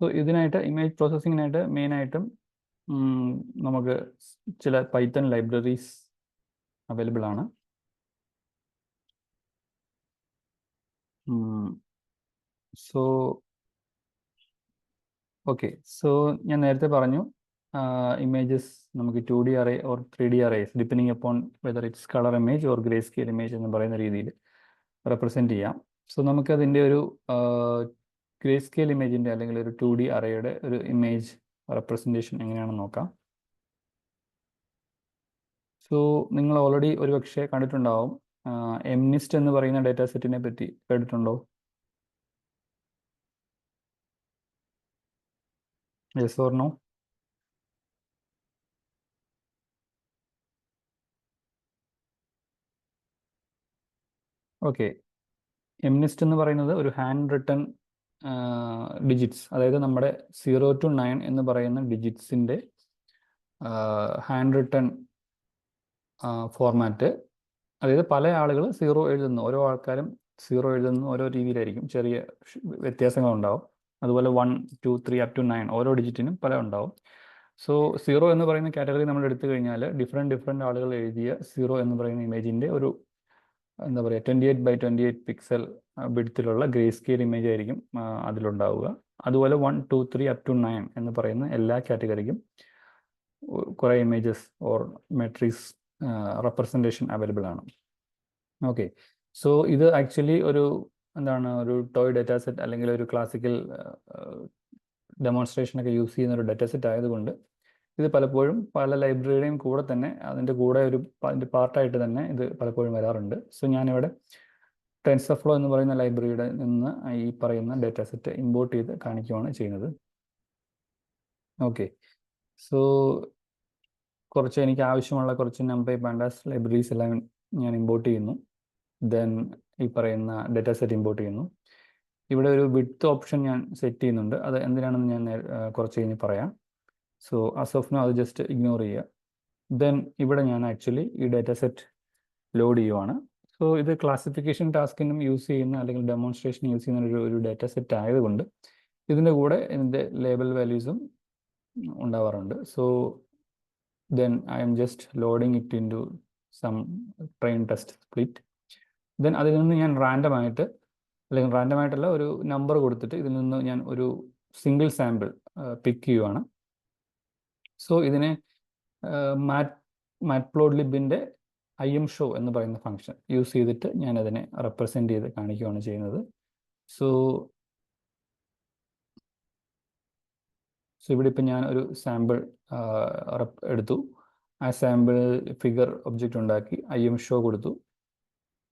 So ഇതിനായിട്ട് image പ്രോസസ്സിങ്ങിനായിട്ട് മെയിനായിട്ടും നമുക്ക് ചില പൈത്തൺ ലൈബ്രറീസ് അവൈലബിൾ ആണ്. സോ ഓക്കെ, സോ ഞാൻ നേരത്തെ പറഞ്ഞു ഇമേജസ് നമുക്ക് 2D array or 3D arrays depending upon whether it's colour image or grey scale image എന്ന് പറയുന്ന രീതിയിൽ റെപ്രസെൻറ്റ് ചെയ്യാം. സോ നമുക്കതിൻ്റെ ഒരു ഗ്രേ സ്കെയിൽ ഇമേജിൻ്റെ അല്ലെങ്കിൽ ഒരു 2D അറേയുടെ ഒരു ഇമേജ് റെപ്രസെൻറ്റേഷൻ എങ്ങനെയാണെന്ന് നോക്കാം. സോ നിങ്ങൾ ഓൾറെഡി ഒരുപക്ഷെ കണ്ടിട്ടുണ്ടാവും MNIST എന്ന് പറയുന്ന ഡാറ്റാ സെറ്റിനെ പറ്റി കേട്ടിട്ടുണ്ടോ? Yes or no? Okay, MNIST എന്ന് പറയുന്നത് ഒരു ഹാൻഡ് റിട്ടൺ ഡിജിറ്റ്സ്, അതായത് നമ്മുടെ 0 to 9 എന്ന് പറയുന്ന ഡിജിറ്റ്സിൻ്റെ ഹാൻഡ് റിട്ടൺ ഫോർമാറ്റ്. അതായത് പല ആളുകൾ 0 എഴുതുന്നു, ഓരോ ആൾക്കാരും 0 എഴുതുന്നു, ഓരോ രീതിയിലായിരിക്കും, ചെറിയ വ്യത്യാസങ്ങളുണ്ടാവും. അതുപോലെ 1, 2, 3 up to 9 ഓരോ ഡിജിറ്റിനും പല ഉണ്ടാവും. സോ 0 എന്ന് പറയുന്ന കാറ്റഗറി നമ്മൾ എടുത്തു കഴിഞ്ഞാൽ ഡിഫറെൻറ്റ് ആളുകൾ എഴുതിയ 0 എന്ന് പറയുന്ന ഇമേജിൻ്റെ ഒരു എന്താ പറയുക 28x28 പിക്സൽ വിഡ്ത്തിലുള്ള ഗ്രേ സ്കെയിൽ ഇമേജ് ആയിരിക്കും അതിലുണ്ടാവുക. അതുപോലെ 1, 2, 3 up to 9 എന്ന് പറയുന്ന എല്ലാ കാറ്റഗറിക്കും കുറേ images or matrix representation available ആണ്. ഓക്കെ, സോ ഇത് ആക്ച്വലി ഒരു എന്താണ് ഒരു ടോയ് ഡാറ്റാ സെറ്റ് അല്ലെങ്കിൽ ഒരു ക്ലാസിക്കൽ ഡെമോൺസ്ട്രേഷനൊക്കെ യൂസ് ചെയ്യുന്ന ഒരു ഡാറ്റാ സെറ്റ് ആയതുകൊണ്ട് ഇത് പലപ്പോഴും പല ലൈബ്രറിയുടെയും കൂടെ തന്നെ അതിൻ്റെ കൂടെ അതിൻ്റെ പാർട്ടായിട്ട് തന്നെ ഇത് പലപ്പോഴും വരാറുണ്ട്. സോ ഞാനിവിടെ ടെൻസർഫ്ലോ എന്ന് പറയുന്ന ലൈബ്രറിയുടെ നിന്ന് ഈ പറയുന്ന ഡാറ്റാ സെറ്റ് ഇമ്പോർട്ട് ചെയ്ത് കാണിക്കുകയാണ് ചെയ്യുന്നത്. ഓക്കെ, സോ എനിക്ക് ആവശ്യമുള്ള കുറച്ച് NumPy Pandas ലൈബ്രറീസ് എല്ലാം ഞാൻ ഇമ്പോർട്ട് ചെയ്യുന്നു. ദെൻ ഈ പറയുന്ന ഡാറ്റാ സെറ്റ് ഇമ്പോർട്ട് ചെയ്യുന്നു. ഇവിടെ ഒരു വിഡ്ത്ത് ഓപ്ഷൻ ഞാൻ സെറ്റ് ചെയ്യുന്നുണ്ട്, അത് എന്തിനാണെന്ന് ഞാൻ കുറച്ച് കഴിഞ്ഞ് പറയാം. സോ ആസ് ഓഫ് നൗ അത് ജസ്റ്റ് ഇഗ്നോർ ചെയ്യുക. ദെൻ ഇവിടെ ഞാൻ ആക്ച്വലി ഈ ഡാറ്റാ സെറ്റ് ലോഡ് ചെയ്യുവാണ്. സോ ഇത് ക്ലാസിഫിക്കേഷൻ ടാസ്കിനും യൂസ് ചെയ്യുന്ന അല്ലെങ്കിൽ ഡെമോൺസ്ട്രേഷൻ യൂസ് ചെയ്യുന്ന ഒരു ഡാറ്റാ സെറ്റ് ആയതുകൊണ്ട് ഇതിൻ്റെ കൂടെ ഇതിൻ്റെ ലേബൽ വാല്യൂസും ഉണ്ടാവാറുണ്ട്. So then I am just loading it into some train test split. then അതിൽ നിന്ന് ഞാൻ റാൻഡമായിട്ട് അല്ലെങ്കിൽ റാൻഡമായിട്ടല്ല ഒരു നമ്പർ കൊടുത്തിട്ട് ഇതിൽ നിന്ന് ഞാൻ ഒരു സിംഗിൾ സാമ്പിൾ പിക്ക് ചെയ്യുവാണ്. സോ ഇതിനെ മാറ്റ്പ്ലോട്ലിബിൻ്റെ IMShow എന്ന് പറയുന്ന ഫംഗ്ഷൻ യൂസ് ചെയ്തിട്ട് ഞാൻ അതിനെ റെപ്രസെൻറ്റ് ചെയ്ത് കാണിക്കുകയാണ് ചെയ്യുന്നത്. സോ ഇവിടെ ഇപ്പം ഞാൻ ഒരു സാമ്പിൾ എടുത്തു, ആ സാമ്പിൾ ഫിഗർ ഒബ്ജക്റ്റ് ഉണ്ടാക്കി IMShow കൊടുത്തു.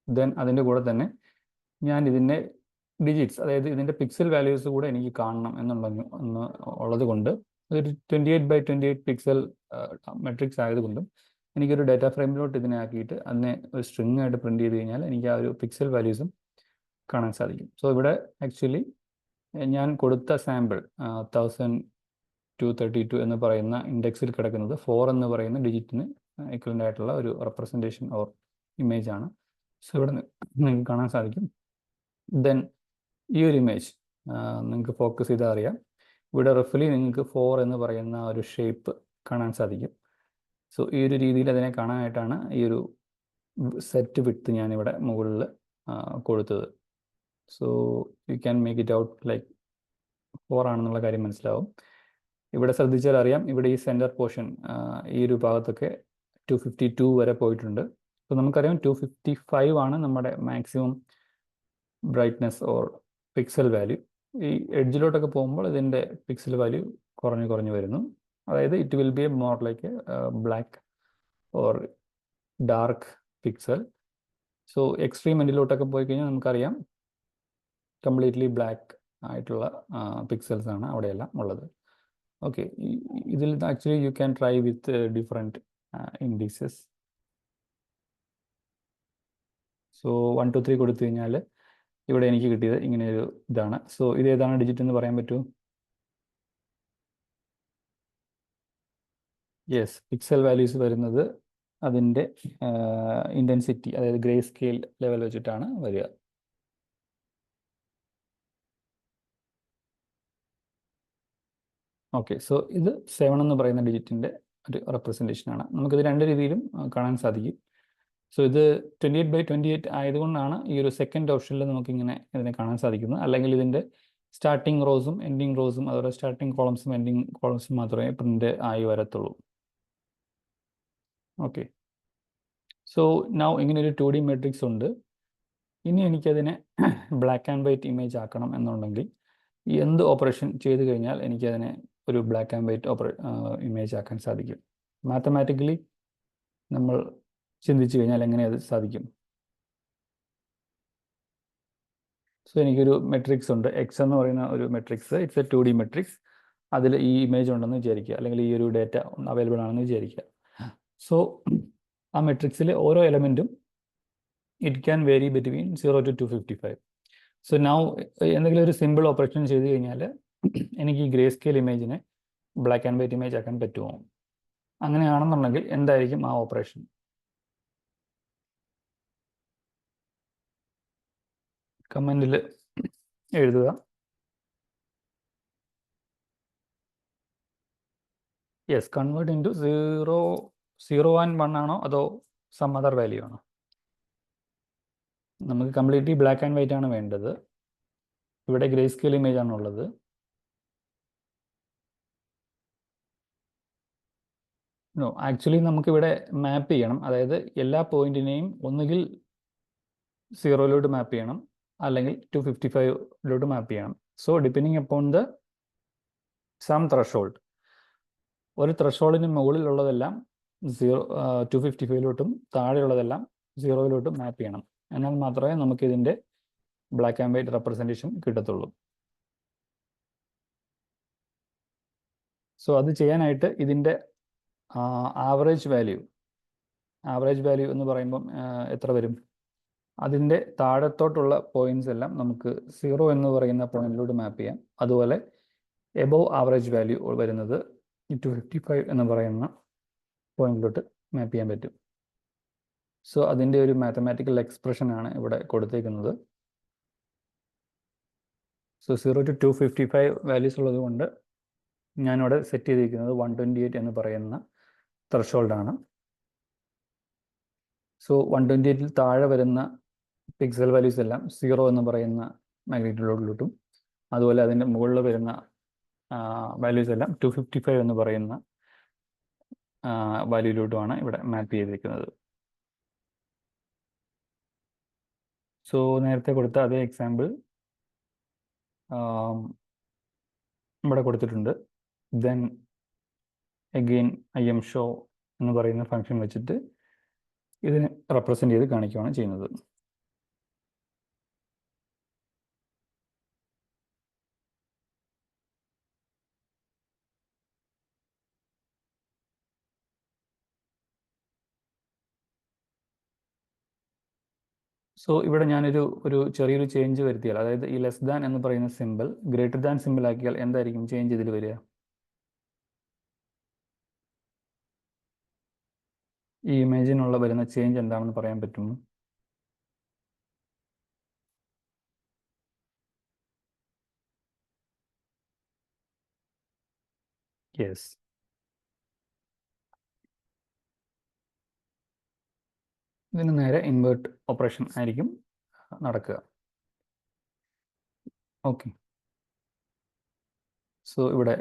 ദെൻ അതിൻ്റെ കൂടെ തന്നെ ഞാൻ ഇതിൻ്റെ ഡിജിറ്റ്സ്, അതായത് ഇതിൻ്റെ പിക്സൽ വാല്യൂസ് കൂടെ എനിക്ക് കാണണം ഉള്ളത് കൊണ്ട് ഒരു 28x28 പിക്സൽ മെട്രിക്സ് ആയതുകൊണ്ടും എനിക്കൊരു ഡാറ്റ ഫ്രെയിമിലോട്ട് ഇതിനെ ആക്കിയിട്ട് അതിനെ ഒരു സ്ട്രിങ് ആയിട്ട് പ്രിൻറ്റ് ചെയ്ത് കഴിഞ്ഞാൽ എനിക്ക് ആ ഒരു പിക്സൽ വാല്യൂസും കാണാൻ സാധിക്കും. സോ ഇവിടെ ആക്ച്വലി ഞാൻ കൊടുത്ത സാമ്പിൾ 1232 എന്ന് പറയുന്ന ഇൻഡെക്സിൽ കിടക്കുന്നത് 4 എന്ന് പറയുന്ന ഡിജിറ്റിന് ഇക്വലൻ്റ് ആയിട്ടുള്ള ഒരു റെപ്രസെൻറ്റേഷൻ ഓർ ഇമേജ് ആണ്. സോ ഇവിടെ നിങ്ങൾക്ക് കാണാൻ സാധിക്കും. ദെൻ ഈ ഒരു ഇമേജ് നിങ്ങൾക്ക് ഫോക്കസ് ചെയ്താൽ അറിയാം, ഇവിടെ റഫലി നിങ്ങൾക്ക് 4 എന്ന് പറയുന്ന ഒരു ഷേപ്പ് കാണാൻ സാധിക്കും. സോ ഈ ഒരു രീതിയിൽ അതിനെ കാണാനായിട്ടാണ് ഈ ഒരു സെറ്റ് വിഡ്ത്ത് ഞാനിവിടെ മുകളിൽ കൊടുത്തത്. So you can make it out like 4 ആണെന്നുള്ള കാര്യം മനസ്സിലാവും. ഇവിടെ ശ്രദ്ധിച്ചാൽ അറിയാം, ഇവിടെ ഈ സെൻറ്റർ പോർഷൻ ഈ ഒരു ഭാഗത്തൊക്കെ 252 വരെ പോയിട്ടുണ്ട്. സോ നമുക്കറിയാം 255 ആണ് നമ്മുടെ maximum brightness or pixel value. ഈ എഡ്ജിലോട്ടൊക്കെ പോകുമ്പോൾ ഇതിൻ്റെ പിക്സൽ വാല്യൂ കുറഞ്ഞു വരുന്നു. അതായത് it will be a more like black or dark pixel. So extreme എൻഡിലോട്ടൊക്കെ പോയി കഴിഞ്ഞാൽ നമുക്കറിയാം കംപ്ലീറ്റ്ലി ബ്ലാക്ക് ആയിട്ടുള്ള പിക്സൽസ് ആണ് അവിടെയെല്ലാം ഉള്ളത്. ഓക്കെ, ഇതിൽ actually you can try with different indices. So 1, 2, 3 കൊടുത്തു കഴിഞ്ഞാൽ ഇവിടെ എനിക്ക് കിട്ടിയത് ഇങ്ങനെ ഒരു ഇതാണ്. സോ ഇത് ഏതാണ് ഡിജിറ്റ് എന്ന് പറയാൻ പറ്റുമോ? യെസ്, പിക്സൽ വാല്യൂസ് വരുന്നത് അതിൻ്റെ ഇൻറ്റൻസിറ്റി, അതായത് ഗ്രേ സ്കെയിൽ ലെവൽ വെച്ചിട്ടാണ് വരിക. ഓക്കെ, സോ ഇത് 7 എന്ന് പറയുന്ന ഡിജിറ്റിൻ്റെ ഒരു റെപ്രസെൻറ്റേഷനാണ്. നമുക്കിത് രണ്ട് രീതിയിലും കാണാൻ സാധിക്കും. സോ ഇത് 28/28 ആയതുകൊണ്ടാണ് ഈ ഒരു സെക്കൻഡ് ഓപ്ഷനിൽ നമുക്കിങ്ങനെ ഇതിനെ കാണാൻ സാധിക്കുന്നത്. അല്ലെങ്കിൽ ഇതിൻ്റെ സ്റ്റാർട്ടിംഗ് റോസും എൻഡിങ് റോസും അതുപോലെ സ്റ്റാർട്ടിംഗ് കോളംസും എൻഡിങ് കോളംസും മാത്രമേ പ്രിൻ്റ് ആയി വരത്തുള്ളൂ. ഓക്കെ, സോ നൗ ഇങ്ങനെ ഒരു 2D മെട്രിക്സ് ഉണ്ട്. ഇനി എനിക്കതിനെ ബ്ലാക്ക് ആൻഡ് വൈറ്റ് ഇമേജ് ആക്കണം എന്നുണ്ടെങ്കിൽ എന്ത് ഓപ്പറേഷൻ ചെയ്ത് കഴിഞ്ഞാൽ എനിക്കതിനെ ഒരു ബ്ലാക്ക് ആൻഡ് വൈറ്റ് ഇമേജ് ആക്കാൻ സാധിക്കും? മാത്തമാറ്റിക്കലി നമ്മൾ ചിന്തിച്ചു കഴിഞ്ഞാൽ എങ്ങനെ അത് സാധിക്കും? സോ എനിക്കൊരു മെട്രിക്സ് ഉണ്ട്, എക്സ് എന്ന് പറയുന്ന ഒരു matrix, it's A 2D matrix. അതിൽ ഈ ഇമേജ് ഉണ്ടെന്ന് വിചാരിക്കുക, അല്ലെങ്കിൽ ഈ ഒരു ഡേറ്റ അവൈലബിൾ ആണെന്ന് വിചാരിക്കുക. സോ ആ മെട്രിക്സിലെ ഓരോ എലമെൻറ്റും it can vary between 0 to 255. So now എന്തെങ്കിലും ഒരു സിമ്പിൾ ഓപ്പറേഷൻ ചെയ്ത് കഴിഞ്ഞാൽ എനിക്ക് ഈ ഗ്രേ സ്കെയിൽ ഇമേജിനെ ബ്ലാക്ക് ആൻഡ് വൈറ്റ് ഇമേജ് ആക്കാൻ പറ്റുമോ? അങ്ങനെയാണെന്നുണ്ടെങ്കിൽ എന്തായിരിക്കും ആ ഓപ്പറേഷൻ? കമൻറ്റിൽ എഴുതുക. യെസ്, കൺവേർട്ട് ഇൻറ്റു 0 and 1 ആണോ അതോ സം അതർ വാല്യൂ ആണോ? നമുക്ക് കംപ്ലീറ്റ്ലി ബ്ലാക്ക് ആൻഡ് വൈറ്റ് ആണ് വേണ്ടത്. ഇവിടെ ഗ്രേ സ്കെയിൽ ഇമേജ് ആണുള്ളത്. നോ, ആക്ച്വലി നമുക്കിവിടെ മാപ്പ് ചെയ്യണം. അതായത് എല്ലാ പോയിന്റിനെയും ഒന്നുകിൽ 0 മാപ്പ് ചെയ്യണം, അല്ലെങ്കിൽ 255 മാപ്പ് ചെയ്യണം. So depending upon the sum threshold, ഒരു ത്രഷോൾഡിന് മുകളിലുള്ളതെല്ലാം 255 താഴെയുള്ളതെല്ലാം 0 മാപ്പ് ചെയ്യണം. എന്നാൽ മാത്രമേ നമുക്ക് ഇതിൻ്റെ ബ്ലാക്ക് ആൻഡ് വൈറ്റ് റെപ്രസെൻറ്റേഷൻ കിട്ടത്തുള്ളൂ. സോ അത് ചെയ്യാനായിട്ട് ഇതിൻ്റെ ആവറേജ് വാല്യൂ എന്ന് പറയുമ്പം എത്ര വരും? അതിൻ്റെ താഴത്തോട്ടുള്ള പോയിന്റ്സ് എല്ലാം നമുക്ക് 0 എന്ന് പറയുന്ന പോയിന്റിലോട്ട് മാപ്പ് ചെയ്യാം. അതുപോലെ എബോവ് ആവറേജ് വാല്യൂ വരുന്നത് 255 എന്ന് പറയുന്ന പോയിന്റിലോട്ട് മാപ്പ് ചെയ്യാൻ പറ്റും. സോ അതിൻ്റെ ഒരു മാത്തമാറ്റിക്കൽ എക്സ്പ്രഷൻ ആണ് ഇവിടെ കൊടുത്തേക്കുന്നത്. സോ 0 to 255 വാല്യൂസ് ഉള്ളത് കൊണ്ട് ഞാനിവിടെ സെറ്റ് ചെയ്തിരിക്കുന്നത് 128 എന്ന് പറയുന്ന ത്രഷോൾഡാണ്. സോ 128 താഴെ വരുന്ന പിക്സൽ വാല്യൂസ് എല്ലാം 0 എന്ന് പറയുന്ന മാഗ്നിറ്റ്യൂഡിലോട്ടും, അതുപോലെ അതിൻ്റെ മുകളിൽ വരുന്ന വാല്യൂസ് എല്ലാം 255 എന്ന് പറയുന്ന വാല്യൂയിലോട്ടുമാണ് ഇവിടെ മാപ്പ് ചെയ്തിരിക്കുന്നത്. സോ നേരത്തെ കൊടുത്ത അതേ എക്സാമ്പിൾ ഇവിടെ കൊടുത്തിട്ടുണ്ട്. ദെൻ അഗെയിൻ IMShow എന്ന് പറയുന്ന ഫംഗ്ഷൻ വെച്ചിട്ട് ഇതിനെ റെപ്രസെൻ്റ് ചെയ്ത് കാണിക്കുകയാണ് ചെയ്യുന്നത്. സോ ഇവിടെ ഞാനൊരു ചെറിയൊരു ചേഞ്ച് വരുത്തിയാൽ, അതായത് ഈ ലെസ് ദാൻ എന്ന് പറയുന്ന സിമ്പിൾ ഗ്രേറ്റർ ദാൻ സിമ്പിൾ ആക്കിയാൽ എന്തായിരിക്കും ചേഞ്ച് ഇതിൽ വരിക? ഈ ഇമേജിനുള്ള വരുന്ന ചേഞ്ച് എന്താണെന്ന് പറയാൻ പറ്റുമോ? യെസ്, ഇതിന് നേരെ ഇൻവേർട്ട് ഓപ്പറേഷൻ ആയിരിക്കും നടക്കുക. ഓക്കെ, സോ ഇവിടെ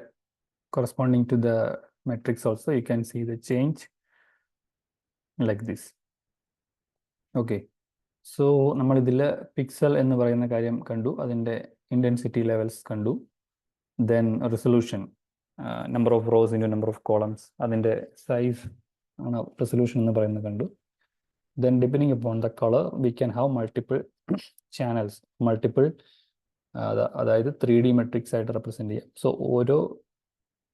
corresponding to the matrix also you can see the change like this. Okay, so നമ്മൾ ഇതിൽ പിക്സൽ എന്ന് പറയുന്ന കാര്യം കണ്ടു, അതിൻ്റെ ഇൻറ്റൻസിറ്റി ലെവൽസ് കണ്ടു, then resolution, number of rows into number of columns, അതിൻ്റെ സൈസ് ആണ് റെസൊല്യൂഷൻ എന്ന് പറയുന്നത് കണ്ടു. Then depending upon the color we can have multiple channels, അതായത് 3D മെട്രിക്സ് ആയിട്ട് റെപ്രസെൻ്റ് ചെയ്യാം. സോ ഓരോ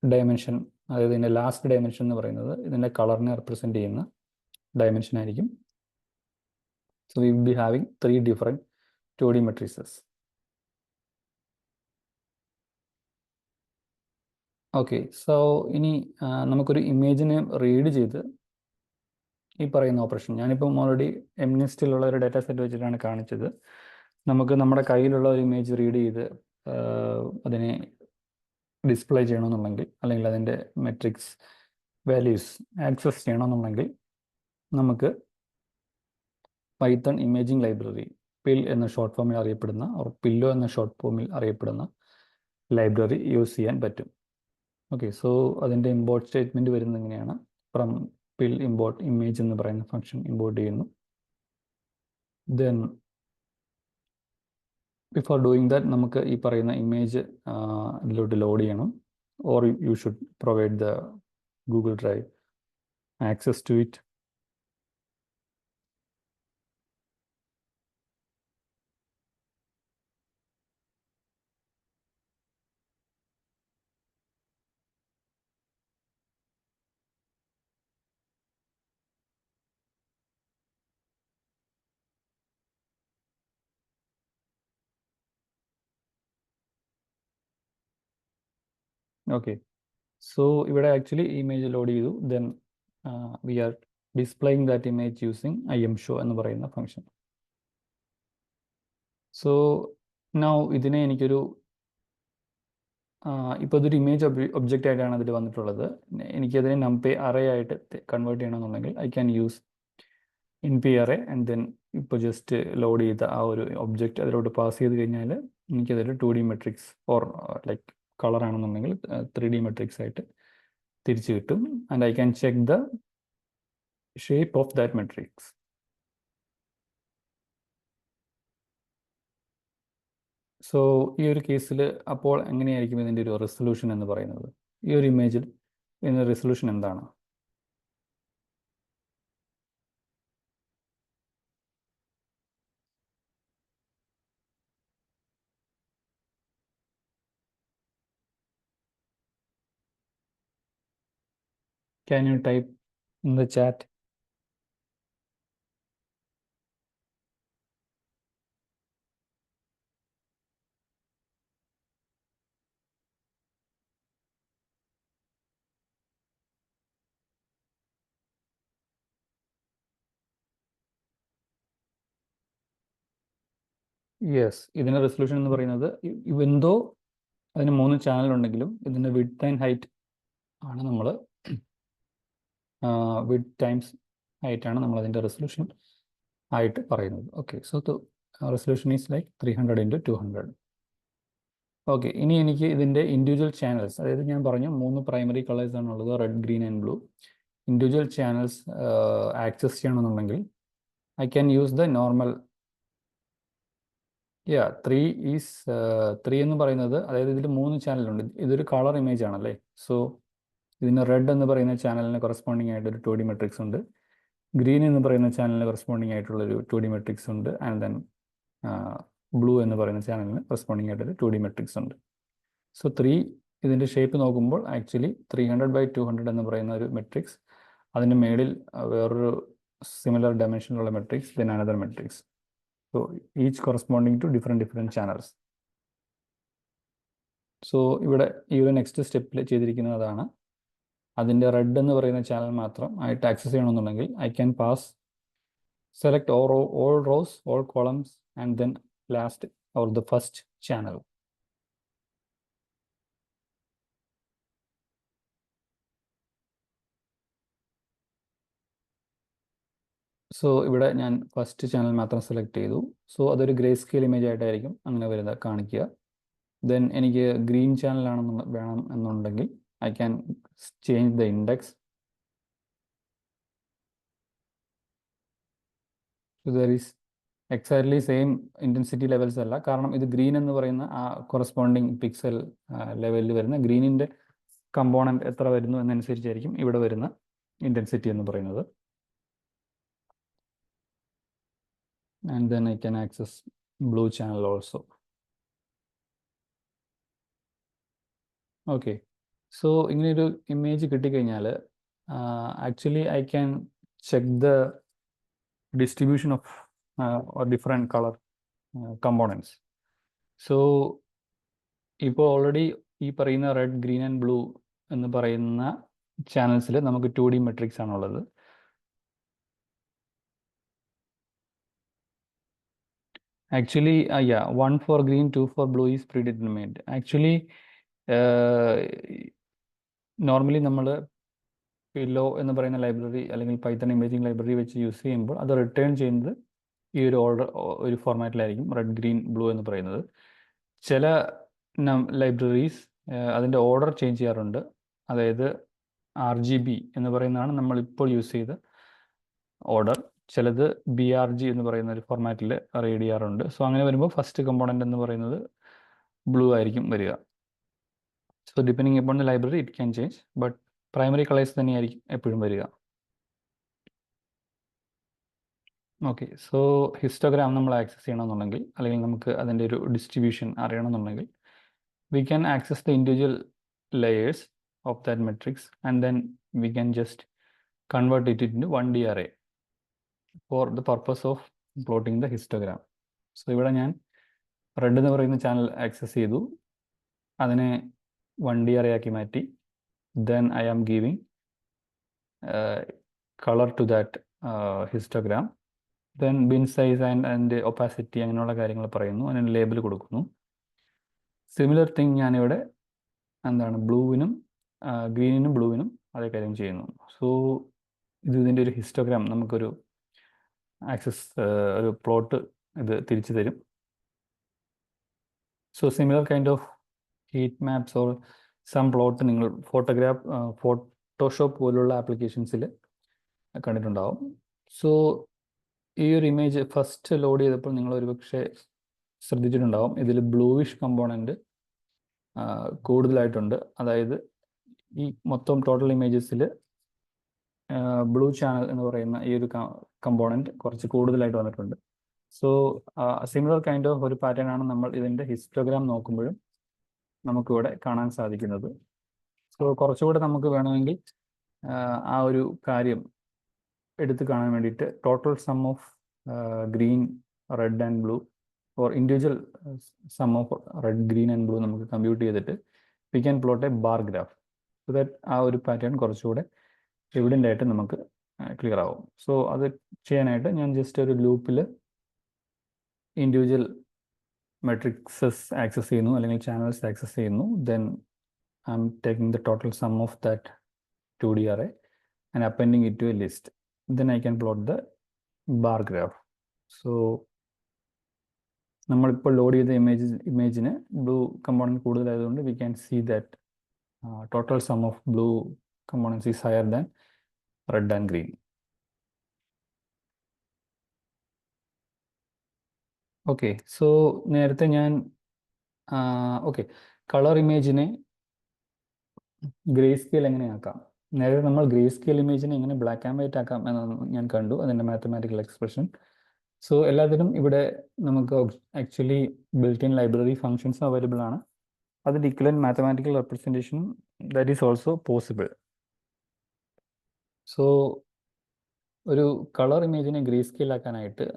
ഡയമെൻഷൻ, അതായത് ഇതിൻ്റെ ലാസ്റ്റ് ഡയമെൻഷൻ എന്ന് പറയുന്നത് ഇതിൻ്റെ കളറിനെ റെപ്രസെൻ്റ് ചെയ്യുന്ന ഡയമെൻഷൻ ആയിരിക്കും. So we will be having 3 different 2D matrixes. Okay, so ഇനി നമുക്കൊരു ഇമേജിനെ റീഡ് ചെയ്ത് ഈ പറയുന്ന ഓപ്പറേഷൻ, ഞാനിപ്പം ഓൾറെഡി MNIST-ലുള്ള ഒരു ഡാറ്റ സെറ്റ് വെച്ചിട്ടാണ് കാണിച്ചത്. നമുക്ക് നമ്മുടെ കയ്യിലുള്ള ഒരു ഇമേജ് റീഡ് ചെയ്ത് അതിനെ ഡിസ്പ്ലേ ചെയ്യണമെന്നുണ്ടെങ്കിൽ അല്ലെങ്കിൽ അതിൻ്റെ മെട്രിക്സ് വാല്യൂസ് ആക്സസ് ചെയ്യണമെന്നുണ്ടെങ്കിൽ നമുക്ക് പൈത്തൺ ഇമേജിംഗ് ലൈബ്രറി പിൽ എന്ന ഷോർട്ട് ഫോമിൽ അറിയപ്പെടുന്ന പില്ലോ എന്ന ഷോർട്ട് ഫോമിൽ അറിയപ്പെടുന്ന ലൈബ്രറി യൂസ് ചെയ്യാൻ പറ്റും. ഓക്കെ, സോ അതിൻ്റെ ഇമ്പോർട്ട് സ്റ്റേറ്റ്മെൻറ്റ് വരുന്നത് എങ്ങനെയാണ്? ഫ്രം പിൽ ഇമ്പോർട്ട് ഇമേജ് എന്ന് പറയുന്ന ഫംഗ്ഷൻ ഇമ്പോർട്ട് ചെയ്യുന്നു. ദെൻ ബിഫോർ ഡൂയിങ് ദാറ്റ് നമുക്ക് ഈ പറയുന്ന ഇമേജ് ഇതിലോട്ട് ലോഡ് ചെയ്യണം. Or you should provide the Google drive access to it. Okay, so ഇവിടെ ആക്ച്വലി ഇമേജ് ലോഡ് ചെയ്തു. Then we are displaying that image using IMShow എന്ന് പറയുന്ന ഫംഗ്ഷൻ. സോ നൗ ഇതിനെ എനിക്കൊരു ഇപ്പോൾ ഇതൊരു ഇമേജ് ഒബ്ജക്റ്റ് ആയിട്ടാണ് അതിൽ വന്നിട്ടുള്ളത്. എനിക്കതിനെ numpy array ആയിട്ട് കൺവേർട്ട് ചെയ്യണമെന്നുണ്ടെങ്കിൽ I can use NP array and then ഇപ്പോൾ ജസ്റ്റ് ലോഡ് ചെയ്ത ആ ഒരു ഒബ്ജക്റ്റ് അതിലോട്ട് പാസ് ചെയ്ത് കഴിഞ്ഞാൽ എനിക്കതിൽ 2D matrix or like colour ആണെന്നുണ്ടെങ്കിൽ 3D മെട്രിക്സ് ആയിട്ട് തിരിച്ചു കിട്ടും. And I can check the shape of that matrix. So ഈ ഒരു കേസിൽ അപ്പോൾ എങ്ങനെയായിരിക്കും ഇതിൻ്റെ ഒരു റെസൊല്യൂഷൻ എന്ന് പറയുന്നത്? ഈ ഒരു ഇമേജിൽ ഇതിൻ്റെ റെസൊല്യൂഷൻ എന്താണ്? Can you type in the chat? Yes, ഇതിൻ്റെ റെസൊല്യൂഷൻ എന്ന് പറയുന്നത് ഇവന്തോ അതിന് 3 ചാനൽ ഉണ്ടെങ്കിലും ഇതിൻ്റെ വിഡ്ത്ത് ആൻഡ് ഹൈറ്റ് ആണ് നമ്മൾ വിഡ്ത്ത് ടൈംസ് ഹൈറ്റ് ആണ് നമ്മൾ അതിൻ്റെ റെസൊല്യൂഷൻ ആയിട്ട് പറയുന്നത്. Okay, so resolution is like 300 × 200. Okay, ഇനി എനിക്ക് ഇതിൻ്റെ ഇൻഡിവിജ്വൽ ചാനൽസ്, അതായത് ഞാൻ പറഞ്ഞു 3 പ്രൈമറി കളേഴ്സ് ആണുള്ളത്, red, green and blue. Individual channels access ചെയ്യണമെന്നുണ്ടെങ്കിൽ I can use the normal 3 എന്ന് പറയുന്നത്, അതായത് ഇതിൽ 3 ചാനലുണ്ട്. ഇതൊരു കളർ ഇമേജ് ആണല്ലേ. സോ ഇതിന് റെഡ് എന്ന് പറയുന്ന ചാനലിന് കറസ്പോണ്ടിങ് ആയിട്ട് ഒരു 2D മെട്രിക്സ് ഉണ്ട്. ഗ്രീൻ എന്ന് പറയുന്ന ചാനലിന് കറസ്പോണ്ടിങ് ആയിട്ടുള്ള ഒരു 2D മെട്രിക്സ് ഉണ്ട്. ആൻഡ് ദെൻ ബ്ലൂ എന്ന് പറയുന്ന ചാനലിന് കറസ്പോണ്ടിങ് ആയിട്ടൊരു 2D മെട്രിക്സ് ഉണ്ട്. സോ ഇതിൻ്റെ ഷേപ്പ് നോക്കുമ്പോൾ ആക്ച്വലി 300/200 എന്ന് പറയുന്ന ഒരു മെട്രിക്സ്, അതിൻ്റെ മേളിൽ വേറൊരു സിമിലർ ഡയമെൻഷനിലുള്ള matrix, then another matrix. So each corresponding to different channels. So ഇവിടെ ഈ ഒരു നെക്സ്റ്റ് സ്റ്റെപ്പിൽ ചെയ്തിരിക്കുന്നത് അതാണ്. അതിൻ്റെ റെഡ് എന്ന് പറയുന്ന ചാനൽ മാത്രം ആയിട്ട് ആക്സസ് ചെയ്യണമെന്നുണ്ടെങ്കിൽ I can select all rows, all columns and then last or the first channel. So ഇവിടെ ഞാൻ ഫസ്റ്റ് ചാനൽ മാത്രം സെലക്ട് ചെയ്തു. സോ അതൊരു ഗ്രേ സ്കെയിൽ ഇമേജ് ആയിട്ടായിരിക്കും അങ്ങനെ വരുന്നത് കാണിക്കുക. ദെൻ എനിക്ക് ഗ്രീൻ ചാനൽ വേണം എന്നുണ്ടെങ്കിൽ I can change the index. There is exactly same intensity levels അല്ല, കാരണം ഇത് ഗ്രീൻ എന്ന് പറയുന്ന ആ കൊറസ്പോണ്ടിങ് പിക്സൽ ലെവലിൽ വരുന്ന ഗ്രീനിൻ്റെ കമ്പോണൻറ്റ് എത്ര വരുന്നു എന്നനുസരിച്ചായിരിക്കും ഇവിടെ വരുന്ന ഇൻറ്റൻസിറ്റി എന്ന് പറയുന്നത്. And then I can access blue channel also. Okay, so ഇങ്ങനെയൊരു ഇമേജ് കിട്ടിക്കഴിഞ്ഞാൽ actually I can check the distribution of or different color components. So ഇപ്പോൾ ഓൾറെഡി ഈ പറയുന്ന റെഡ്, ഗ്രീൻ ആൻഡ് ബ്ലൂ എന്ന് പറയുന്ന ചാനൽസിൽ നമുക്ക് 2D മെട്രിക്സ് ആണുള്ളത്. Actually 1 for green, 2 for blue is predetermined. Actually normally നമ്മൾ പില്ലോ എന്ന് പറയുന്ന ലൈബ്രറി അല്ലെങ്കിൽ പൈത്തൺ ഇമേജിംഗ് ലൈബ്രറി വെച്ച് യൂസ് ചെയ്യുമ്പോൾ അത് റിട്ടേൺ ചെയ്യുന്നത് ഈ ഒരു ഓർഡർ ഒരു ഫോർമാറ്റിലായിരിക്കും, റെഡ് ഗ്രീൻ ബ്ലൂ എന്ന് പറയുന്നത്. ചില ലൈബ്രറീസ് അതിൻ്റെ ഓർഡർ ചേഞ്ച് ചെയ്യാറുണ്ട്. അതായത് RGB എന്ന് പറയുന്നതാണ് നമ്മൾ ഇപ്പോൾ യൂസ് ചെയ്ത ഓർഡർ. ചിലത് BRG എന്ന് പറയുന്ന ഒരു ഫോർമാറ്റിൽ റീഡ് ചെയ്യാറുണ്ട്. സോ അങ്ങനെ വരുമ്പോൾ ഫസ്റ്റ് കമ്പോണൻ്റ് എന്ന് പറയുന്നത് ബ്ലൂ ആയിരിക്കും വരിക. So depending upon the library it can change, but primary colours തന്നെയായിരിക്കും എപ്പോഴും വരിക. ഓക്കെ, സോ ഹിസ്റ്റോഗ്രാം നമ്മൾ ആക്സസ് ചെയ്യണമെന്നുണ്ടെങ്കിൽ, അല്ലെങ്കിൽ നമുക്ക് അതിൻ്റെ ഒരു ഡിസ്ട്രിബ്യൂഷൻ അറിയണമെന്നുണ്ടെങ്കിൽ, we can access the individual layers of that matrix and then we can just convert it into 1D array for the purpose of plotting the histogram. So ഇവിടെ ഞാൻ red എന്ന് പറയുന്ന ചാനൽ ആക്സസ് ചെയ്തു, അതിനെ 1D array ആക്കി മാറ്റി. then I am giving color to that histogram, then bin size and opacity അങ്ങനെയുള്ള കാര്യങ്ങൾ പറയുന്നു, അതിന് ലേബൽ കൊടുക്കുന്നു. സിമിലർ തിങ് ഞാനിവിടെ എന്താണ് ബ്ലൂവിനും ഗ്രീനിനും ബ്ലൂവിനും അതേ കാര്യം ചെയ്യുന്നു. സോ ഇതിൻ്റെ ഒരു ഹിസ്റ്റോഗ്രാം നമുക്കൊരു ആക്സസ് ഒരു പ്ലോട്ട് ഇത് തിരിച്ചു തരും. So similar kind of heat maps or some plot നിങ്ങൾ ഫോട്ടോഷോപ്പ് പോലുള്ള ആപ്ലിക്കേഷൻസിൽ കണ്ടിട്ടുണ്ടാവും. സോ ഈ ഒരു ഇമേജ് ഫസ്റ്റ് ലോഡ് ചെയ്തപ്പോൾ നിങ്ങൾ ഒരുപക്ഷെ ശ്രദ്ധിച്ചിട്ടുണ്ടാവും, ഇതിൽ ബ്ലൂയിഷ് കമ്പോണൻറ്റ് കൂടുതലായിട്ടുണ്ട്. അതായത് ഈ മൊത്തം ടോട്ടൽ ഇമേജസിൽ ബ്ലൂ ചാനൽ എന്ന് പറയുന്ന ഈ ഒരു കമ്പോണൻറ്റ് കുറച്ച് കൂടുതലായിട്ട് വന്നിട്ടുണ്ട്. സോ സിമിലർ കൈൻഡ് ഓഫ് ഒരു പാറ്റേൺ ആണ് നമ്മൾ ഇതിൻ്റെ ഹിസ്റ്റോഗ്രാം നോക്കുമ്പോഴും നമുക്കിവിടെ കാണാൻ സാധിക്കുന്നത്. സോ കുറച്ചുകൂടെ നമുക്ക് വേണമെങ്കിൽ ആ ഒരു കാര്യം എടുത്ത് കാണാൻ വേണ്ടിയിട്ട് total sum of green, red and blue or individual sum of red, green and blue നമുക്ക് കമ്പ്യൂട്ട് ചെയ്തിട്ട് we can plot a bar graph. So that ആ ഒരു പാറ്റേൺ കുറച്ചുകൂടെ എവിഡൻ്റ് ആയിട്ട് നമുക്ക് ക്ലിയർ ആവും. സോ അത് ചെയ്യാനായിട്ട് ഞാൻ ജസ്റ്റ് ഒരു ലൂപ്പിൽ ഇൻഡിവിജ്വൽ മെട്രിക്സസ് ആക്സസ് ചെയ്യുന്നു, അല്ലെങ്കിൽ ചാനൽസ് ആക്സസ് ചെയ്യുന്നു. Then I am taking the total sum of that 2D array and appending it to a list. Then I can plot the bar graph. So നമ്മളിപ്പോൾ load ചെയ്ത ഇമേജിന് blue component കൂടുതലായതുകൊണ്ട് we can see that total sum of blue components is higher than red and green. Okay, so നേരത്തെ ഞാൻ okay colour ഇമേജിനെ grey scale എങ്ങനെയാക്കാം, നേരത്തെ നമ്മൾ ഗ്രേ സ്കെയിൽ ഇമേജിനെ എങ്ങനെ ബ്ലാക്ക് ആൻഡ് വൈറ്റ് ആക്കാം എന്ന് ഞാൻ കണ്ടു, അതിൻ്റെ മാത്തമാറ്റിക്കൽ എക്സ്പ്രഷൻ. സോ എല്ലാത്തിനും ഇവിടെ നമുക്ക് actually built in library functions available ആണ്. അതിൻ്റെ equivalent mathematical representation that is also possible. So ഒരു കളർ ഇമേജിനെ ഗ്രേ സ്കെയിൽ ആക്കാനായിട്ട്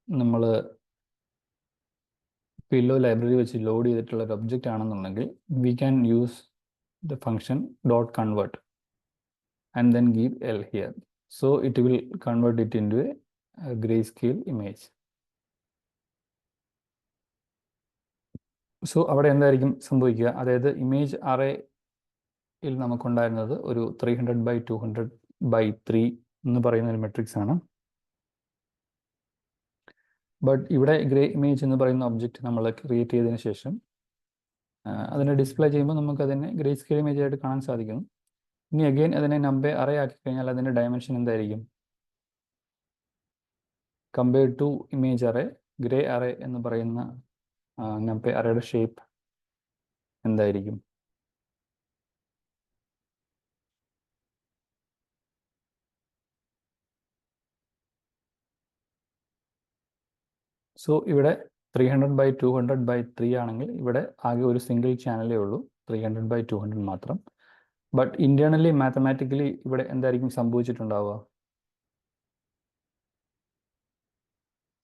നമ്മൾ പില്ലോ ലൈബ്രറി വെച്ച് ലോഡ് ചെയ്തിട്ടുള്ള ഒരു ഒബ്ജക്റ്റ് ആണെന്നുണ്ടെങ്കിൽ V can use the function dot convert and then give L here. So it will convert it into a grayscale image. So അവിടെ എന്തായിരിക്കും സംഭവിക്കുക, അതായത് ഇമേജ് അറേയിൽ നമുക്കുണ്ടായിരുന്നത് ഒരു 300x200x3 എന്ന് പറയുന്ന ഒരു മെട്രിക്സ് ആണ്. ബട്ട് ഇവിടെ ഗ്രേ ഇമേജ് എന്ന് പറയുന്ന ഒബ്ജക്റ്റ് നമ്മൾ ക്രിയേറ്റ് ചെയ്തതിന് ശേഷം അതിനെ ഡിസ്പ്ലേ ചെയ്യുമ്പോൾ നമുക്ക് അതിനെ ഗ്രേ സ്കെയിൽ ഇമേജ് ആയിട്ട് കാണാൻ സാധിക്കുന്നു. ഇനി അഗെയിൻ അതിനെ നമ്പർ അറേ ആക്കി കഴിഞ്ഞാൽ അതിൻ്റെ ഡയമെൻഷൻ എന്തായിരിക്കും, compared to image array grey array എന്ന് പറയുന്ന നമ്പർ അറേയുടെ ഷേപ്പ് എന്തായിരിക്കും? സോ ഇവിടെ 300x200x3 ആണെങ്കിൽ ഇവിടെ ആകെ ഒരു സിംഗിൾ ചാനലേ ഉള്ളൂ, 300x200 മാത്രം. ബട്ട് ഇന്റേണലി മാത്തമാറ്റിക്കലി ഇവിടെ എന്തായിരിക്കും സംഭവിച്ചിട്ടുണ്ടാവുക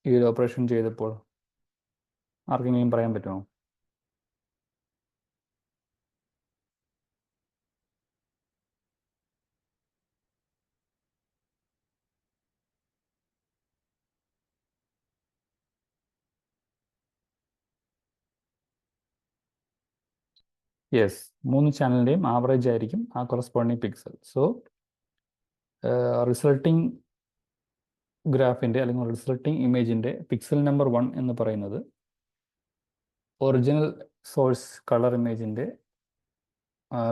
ഈ ഒരു ഓപ്പറേഷൻ ചെയ്തപ്പോൾ? ആർക്കെങ്കിലും പറയാൻ പറ്റുമോ? യെസ്, മൂന്ന് ചാനലിൻ്റെയും ആവറേജ് ആയിരിക്കും ആ കൊറസ്പോണ്ടിങ് പിക്സൽ. സോ റിസൾട്ടിങ് ഗ്രാഫിൻ്റെ അല്ലെങ്കിൽ റിസൾട്ടിങ് ഇമേജിൻ്റെ പിക്സൽ നമ്പർ 1 എന്ന് പറയുന്നത് ഒറിജിനൽ സോഴ്സ് കളർ ഇമേജിൻ്റെ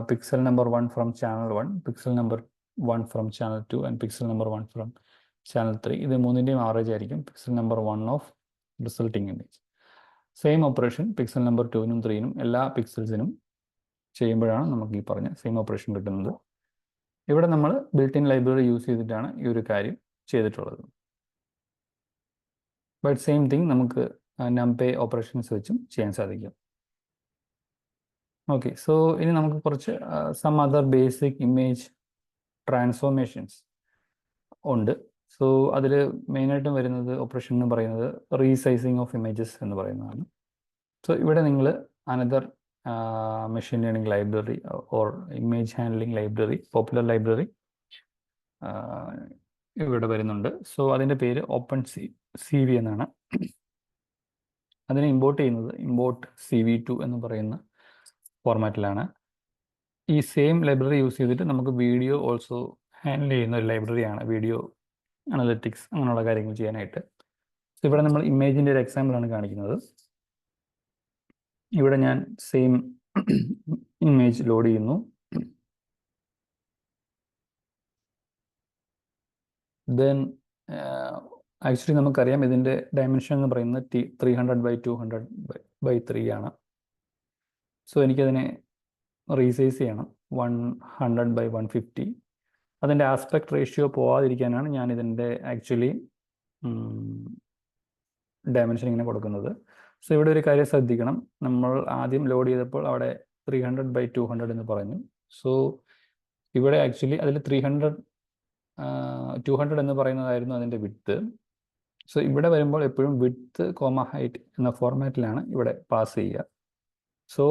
pixel number 1 from channel 1, pixel number 1 from channel 2 and pixel number 1 from channel 3. ഇത് മൂന്നിൻ്റെയും ആവറേജ് ആയിരിക്കും pixel number 1 of resulting image. Same operation pixel number 2-നും 3-നും എല്ലാ പിക്സൽസിനും ചെയ്യുമ്പോഴാണ് നമുക്ക് ഈ പറഞ്ഞ സെയിം ഓപ്പറേഷൻ കിട്ടുന്നത്. ഇവിടെ നമ്മൾ ബിൽറ്റ് ഇൻ ലൈബ്രറി യൂസ് ചെയ്തിട്ടാണ് ഈ ഒരു കാര്യം ചെയ്തിട്ടുള്ളത്. ബട്ട് സെയിം തിങ് നമുക്ക് നംപേ ഓപ്പറേഷൻസ് വെച്ചും ചെയ്യാൻ സാധിക്കും. ഓക്കെ, സോ ഇനി നമുക്ക് കുറച്ച് some other basic image transformations ഉണ്ട്. സോ അതിൽ മെയിനായിട്ടും വരുന്നത് ഓപ്പറേഷൻ എന്ന് പറയുന്നത് റീസൈസിങ് ഓഫ് ഇമേജസ് എന്ന് പറയുന്നതാണ്. സോ ഇവിടെ നിങ്ങൾ another machine learning library or image handling library, popular library ഇവിടെ വരുന്നുണ്ട്. സോ അതിൻ്റെ പേര് ഓപ്പൺ CV എന്നാണ്. അതിനെ ഇമ്പോർട്ട് ചെയ്യുന്നത് ഇമ്പോർട്ട് CV2 എന്ന് പറയുന്ന ഫോർമാറ്റിലാണ്. ഈ സെയിം ലൈബ്രറി യൂസ് ചെയ്തിട്ട് നമുക്ക് വീഡിയോ ഓൾസോ ഹാൻഡിൽ ചെയ്യുന്ന ഒരു ലൈബ്രറിയാണ്, വീഡിയോ അനലിറ്റിക്സ് അങ്ങനെയുള്ള കാര്യങ്ങൾ ചെയ്യാനായിട്ട്. സോ ഇവിടെ നമ്മൾ ഇമേജിൻ്റെ ഒരു എക്സാമ്പിളാണ് കാണിക്കുന്നത്. ഇവിടെ ഞാൻ സെയിം ഇമേജ് ലോഡ് ചെയ്യുന്നു. ദെൻ ആക്ച്വലി നമുക്കറിയാം ഇതിൻ്റെ ഡയമെൻഷൻ എന്ന് പറയുന്നത് 300x200x3 ആണ്. സോ എനിക്കതിനെ റീസൈസ് ചെയ്യണം 100x150. അതിൻ്റെ ആസ്പെക്ട് റേഷ്യോ പോവാതിരിക്കാനാണ് ഞാൻ ഇതിൻ്റെ ആക്ച്വലി ഡയമെൻഷൻ ഇങ്ങനെ കൊടുക്കുന്നത്. സോ ഇവിടെ ഒരു കാര്യം ശ്രദ്ധിക്കണം, നമ്മൾ ആദ്യം ലോഡ് ചെയ്തപ്പോൾ അവിടെ 300x200 എന്ന് പറഞ്ഞു. സോ ഇവിടെ ആക്ച്വലി അതിൽ 200 എന്ന് പറയുന്നതായിരുന്നു അതിൻ്റെ വിഡ്ത്ത്. സോ ഇവിടെ വരുമ്പോൾ എപ്പോഴും വിഡ്ത്ത് ഹൈറ്റ് എന്ന ഫോർമാറ്റിലാണ് ഇവിടെ പാസ് ചെയ്യുക. സോ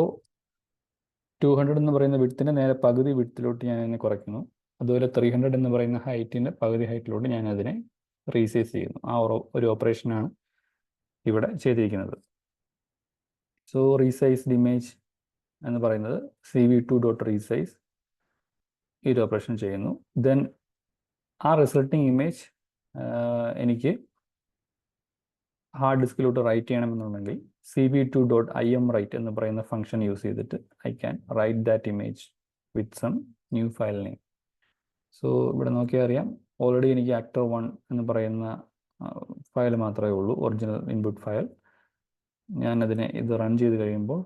200 എന്ന് പറയുന്ന വിഡ്ത്തിൻ്റെ നേരെ പകുതി വിഡ്ത്തിലോട്ട് ഞാൻ അതിനെ കുറയ്ക്കുന്നു. അതുപോലെ 300 എന്ന് പറയുന്ന ഹൈറ്റിൻ്റെ പകുതി ഹൈറ്റിലോട്ട് ഞാൻ അതിനെ റീസൈസ് ചെയ്യുന്നു. ആ ഒരു ഓപ്പറേഷനാണ് ഇവിടെ ചെയ്തിരിക്കുന്നത്. സോ റീസൈസ്ഡ് ഇമേജ് എന്ന് പറയുന്നത് CV2.resize ഈ ഒരു ഓപ്പറേഷൻ ചെയ്യുന്നു. ദെൻ ആ റിസൾട്ടിങ് ഇമേജ് എനിക്ക് ഹാർഡ് ഡിസ്കിലോട്ട് റൈറ്റ് ചെയ്യണമെന്നുണ്ടെങ്കിൽ CV2.imwrite എന്ന് പറയുന്ന ഫംഗ്ഷൻ യൂസ് ചെയ്തിട്ട് I can write that image with some new file name. So ഇവിടെ നോക്കിയാൽ അറിയാം, ഓൾറെഡി എനിക്ക് actor1 എന്ന് പറയുന്ന ഫയൽ മാത്രമേ ഉള്ളൂ, ഒറിജിനൽ ഇൻപുട്ട് ഫയൽ. ഞാനതിനെ ഇത് റൺ ചെയ്ത് കഴിയുമ്പോൾ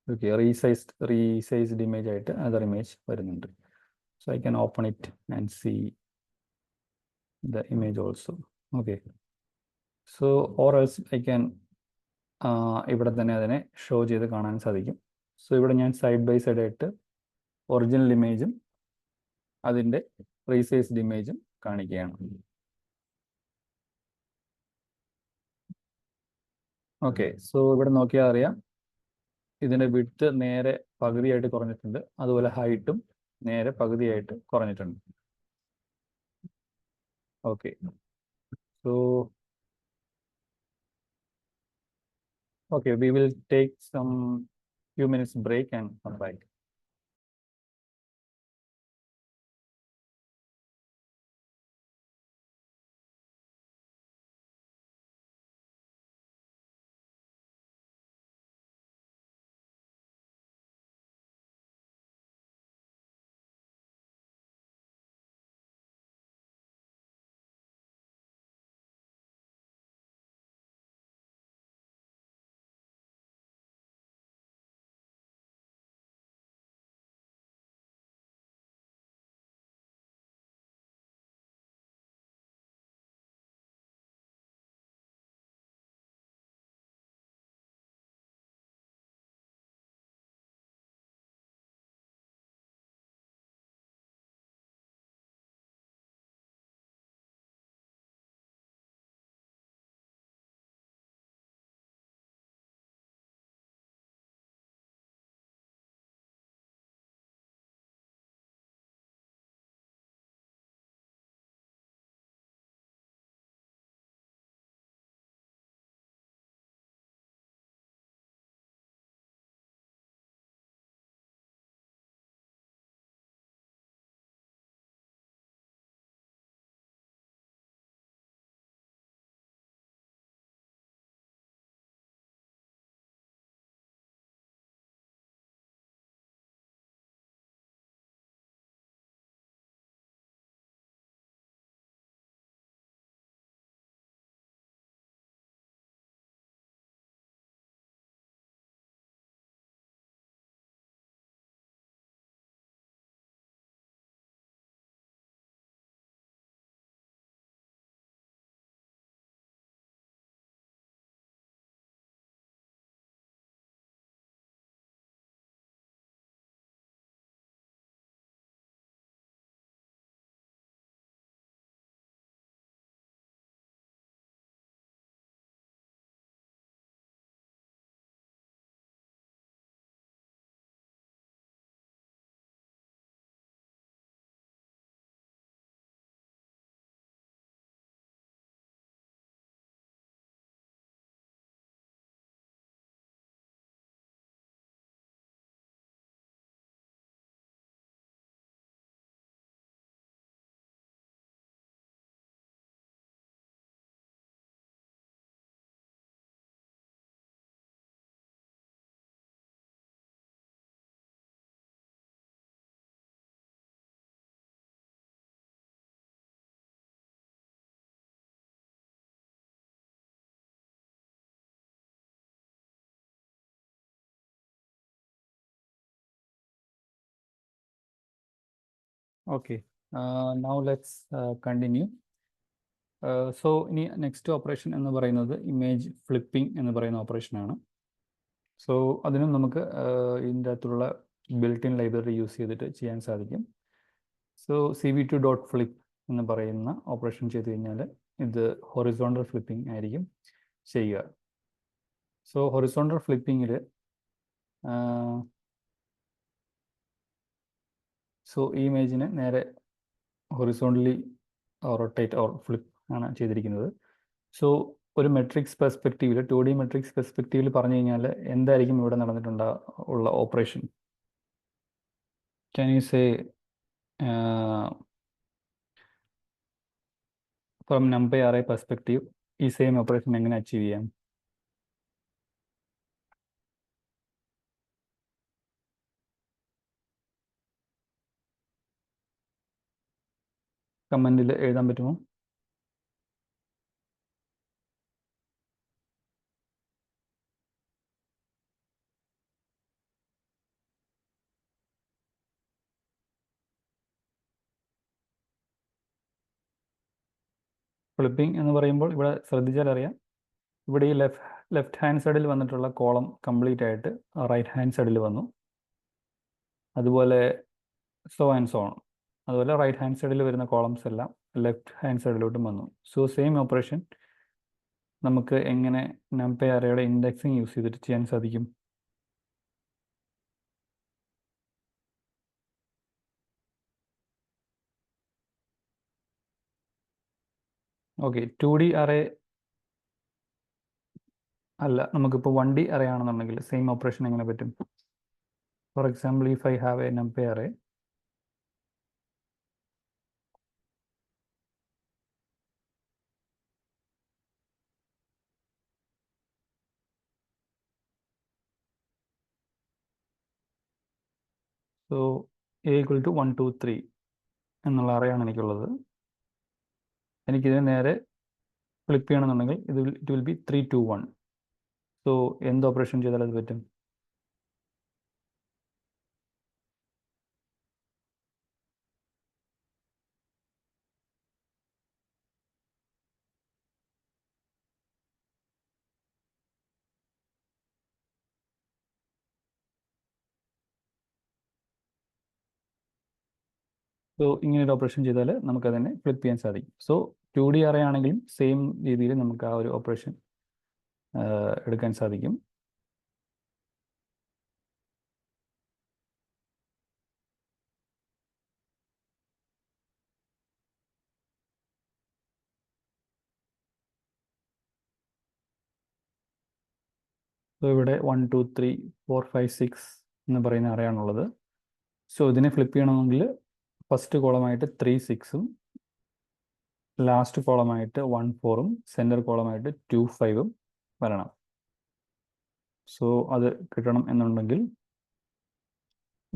ഓക്കെ റീസൈസ്ഡ് ഇമേജ് ആയിട്ട് അതർ ഇമേജ് വരുന്നുണ്ട്. So I can open it and see the image also. Okay, so or else I can ഇവിടെ തന്നെ അതിനെ ഷോ ചെയ്ത് കാണാൻ സാധിക്കും. സോ ഇവിടെ ഞാൻ സൈഡ് ബൈ സൈഡ് ആയിട്ട് ഒറിജിനൽ ഇമേജും അതിൻ്റെ റീസൈസ്ഡ് ഇമേജും കാണിക്കുകയാണ്. ഓക്കെ, സോ ഇവിടെ നോക്കിയാൽ അറിയാം ഇതിൻ്റെ വിഡ്ത്ത് നേരെ പകുതിയായിട്ട് കുറഞ്ഞിട്ടുണ്ട്, അതുപോലെ ഹൈറ്റും നേരെ പകുതിയായിട്ട് കുറഞ്ഞിട്ടുണ്ട്. Okay, so we will take some few minutes break and come back. Okay, now let's continue. So ഇനി നെക്സ്റ്റ് ഓപ്പറേഷൻ എന്ന് പറയുന്നത് ഇമേജ് ഫ്ലിപ്പിംഗ് എന്ന് പറയുന്ന ഓപ്പറേഷനാണ്. സോ അതിനും നമുക്ക് ഇതിൻ്റെ അകത്തുള്ള ബിൽറ്റ് ഇൻ ലൈബ്രറി യൂസ് ചെയ്തിട്ട് ചെയ്യാൻ സാധിക്കും. സോ cv2.flip എന്ന് പറയുന്ന ഓപ്പറേഷൻ ചെയ്ത് കഴിഞ്ഞാൽ ഇത് ഹൊറിസോണ്ടൽ ഫ്ലിപ്പിംഗ് ആയിരിക്കും ചെയ്യുക. സോ ഹൊറിസോണ്ടൽ ഫ്ലിപ്പിങ്ങിൽ സോ ഈ ഇമേജിനെ നേരെ ഹൊറിസോണ്ടലി റൊട്ടേറ്റ് ഓർ ഫ്ലിപ്പ് ആണ് ചെയ്തിരിക്കുന്നത്. സോ ഒരു മെട്രിക്സ് പെർസ്പെക്റ്റീവിൽ 2D മെട്രിക്സ് പെർസ്പെക്റ്റീവിൽ പറഞ്ഞു കഴിഞ്ഞാൽ എന്തായിരിക്കും ഇവിടെ നടന്നിട്ടുള്ള operation? Can you say from numpy array perspective ഈ സെയിം ഓപ്പറേഷൻ എങ്ങനെ അച്ചീവ് ചെയ്യാം? കമൻറ്റിൽ എഴുതാൻ പറ്റുമോ? ഫ്ലിപ്പിംഗ് എന്ന് പറയുമ്പോൾ ഇവിടെ ശ്രദ്ധിച്ചാൽ അറിയാം, ഇവിടെ ഈ ലെഫ്റ്റ് ഹാൻഡ് സൈഡിൽ വന്നിട്ടുള്ള കോളം കംപ്ലീറ്റ് ആയിട്ട് റൈറ്റ് ഹാൻഡ് സൈഡിൽ വന്നു. അതുപോലെ സോ ആൻഡ് സോ ഓൺ. അതുപോലെ റൈറ്റ് ഹാൻഡ് സൈഡിൽ വരുന്ന കോളംസ് എല്ലാം ലെഫ്റ്റ് ഹാൻഡ് സൈഡിലോട്ടും വന്നു. സോ സെയിം ഓപ്പറേഷൻ നമുക്ക് എങ്ങനെ numpy arrayയുടെ ഇൻഡെക്സിങ് യൂസ് ചെയ്തിട്ട് ചെയ്യാൻ സാധിക്കും? ഓക്കെ, 2D array അല്ല, നമുക്കിപ്പോൾ 1D array ആണെന്നുണ്ടെങ്കിൽ സെയിം ഓപ്പറേഷൻ എങ്ങനെ പറ്റും? For example, if I have A numpy array, so a equal to 1 2 3 എന്നുള്ള അറയാണ് എനിക്കുള്ളത്. എനിക്കിതിനെ നേരെ ഫ്ലിപ്പ് ചെയ്യണമെന്നുണ്ടെങ്കിൽ ഇറ്റ് വിൽ ബി 3 2 1. സോ എന്ത് ഓപ്പറേഷൻ ചെയ്താൽ അത് പറ്റും? സോ ഇങ്ങനൊരു ഓപ്പറേഷൻ ചെയ്താൽ നമുക്കതിനെ ഫ്ലിപ്പ് ചെയ്യാൻ സാധിക്കും. സോ 2D array ആണെങ്കിലും സെയിം രീതിയിൽ നമുക്ക് ആ ഒരു ഓപ്പറേഷൻ എടുക്കാൻ സാധിക്കും. സോ ഇവിടെ 1 2 3 4 5 6 എന്ന് പറയുന്ന അറയാണുള്ളത്. സോ ഇതിനെ ഫ്ലിപ്പ് ചെയ്യണമെങ്കിൽ ഫസ്റ്റ് കോളമായിട്ട് 3 6ഉം ലാസ്റ്റ് കോളമായിട്ട് 1 4ഉം സെൻറ്റർ കോളമായിട്ട് 2 5ഉം വരണം. സോ അത് കിട്ടണം എന്നുണ്ടെങ്കിൽ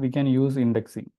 we can use indexing.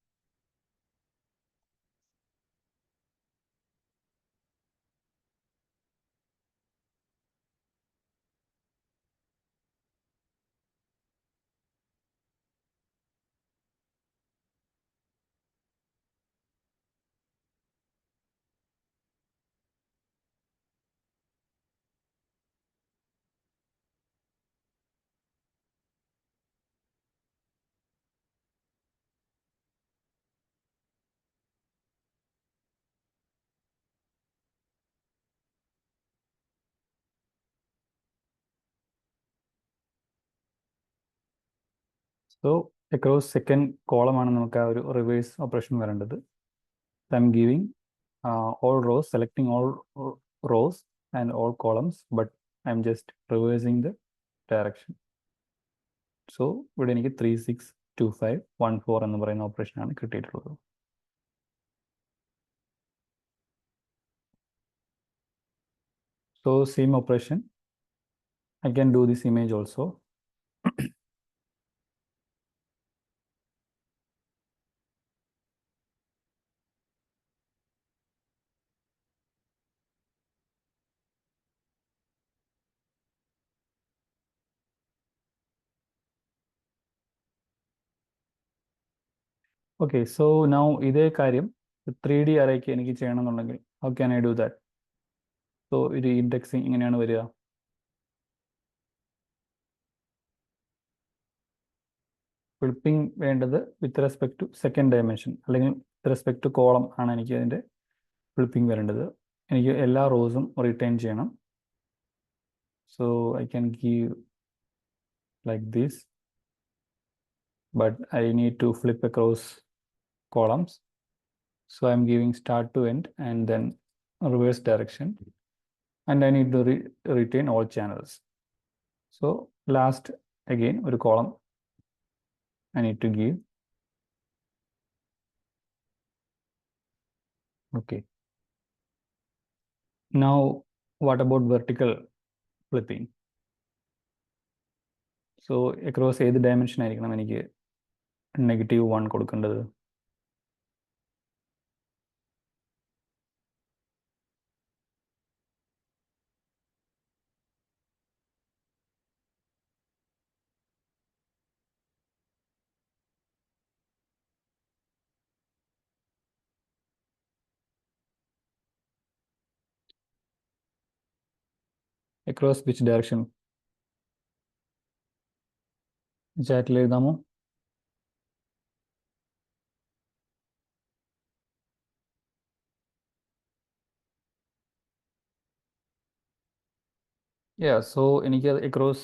So across second കോളമാണ് നമുക്ക് ആ ഒരു റിവേഴ്സ് ഓപ്പറേഷൻ വരേണ്ടത്. I am giving all rows, selecting all rows and all columns, but I'm just reversing the direction. So ഇവിടെ എനിക്ക് 3 6 2 5 1 4 എന്ന് പറയുന്ന ഓപ്പറേഷനാണ് കിട്ടിയിട്ടുള്ളത്. So same operation, I can do this image also. Okay, so now ഇതേ കാര്യം 3D അറേക്ക് എനിക്ക് ചെയ്യണമെന്നുണ്ടെങ്കിൽ how can I do that? So ഒരു ഇൻഡെക്സിങ് ഇങ്ങനെയാണ് വരിക. ഫ്ലിപ്പിംഗ് വേണ്ടത് with respect to second dimension അല്ലെങ്കിൽ വിത്ത് റെസ്പെക്ട് ടു കോളം ആണ് എനിക്ക് അതിൻ്റെ ഫ്ലിപ്പിംഗ് വരേണ്ടത്. എനിക്ക് എല്ലാ റോസും റിട്ടേൺ ചെയ്യണം. So I can give like this, but I need to flip across columns. So I'm giving start to end and then reverse direction, and I need to retain all channels. So last again ഒരു column I need to give. Okay. Now what about vertical flipping? So across ഏത് dimension ആയിരിക്കണം എനിക്ക് -1 കൊടുക്കേണ്ടത്? Across which direction? ചാറ്റിൽ എഴുതാമോ? So എനിക്ക് across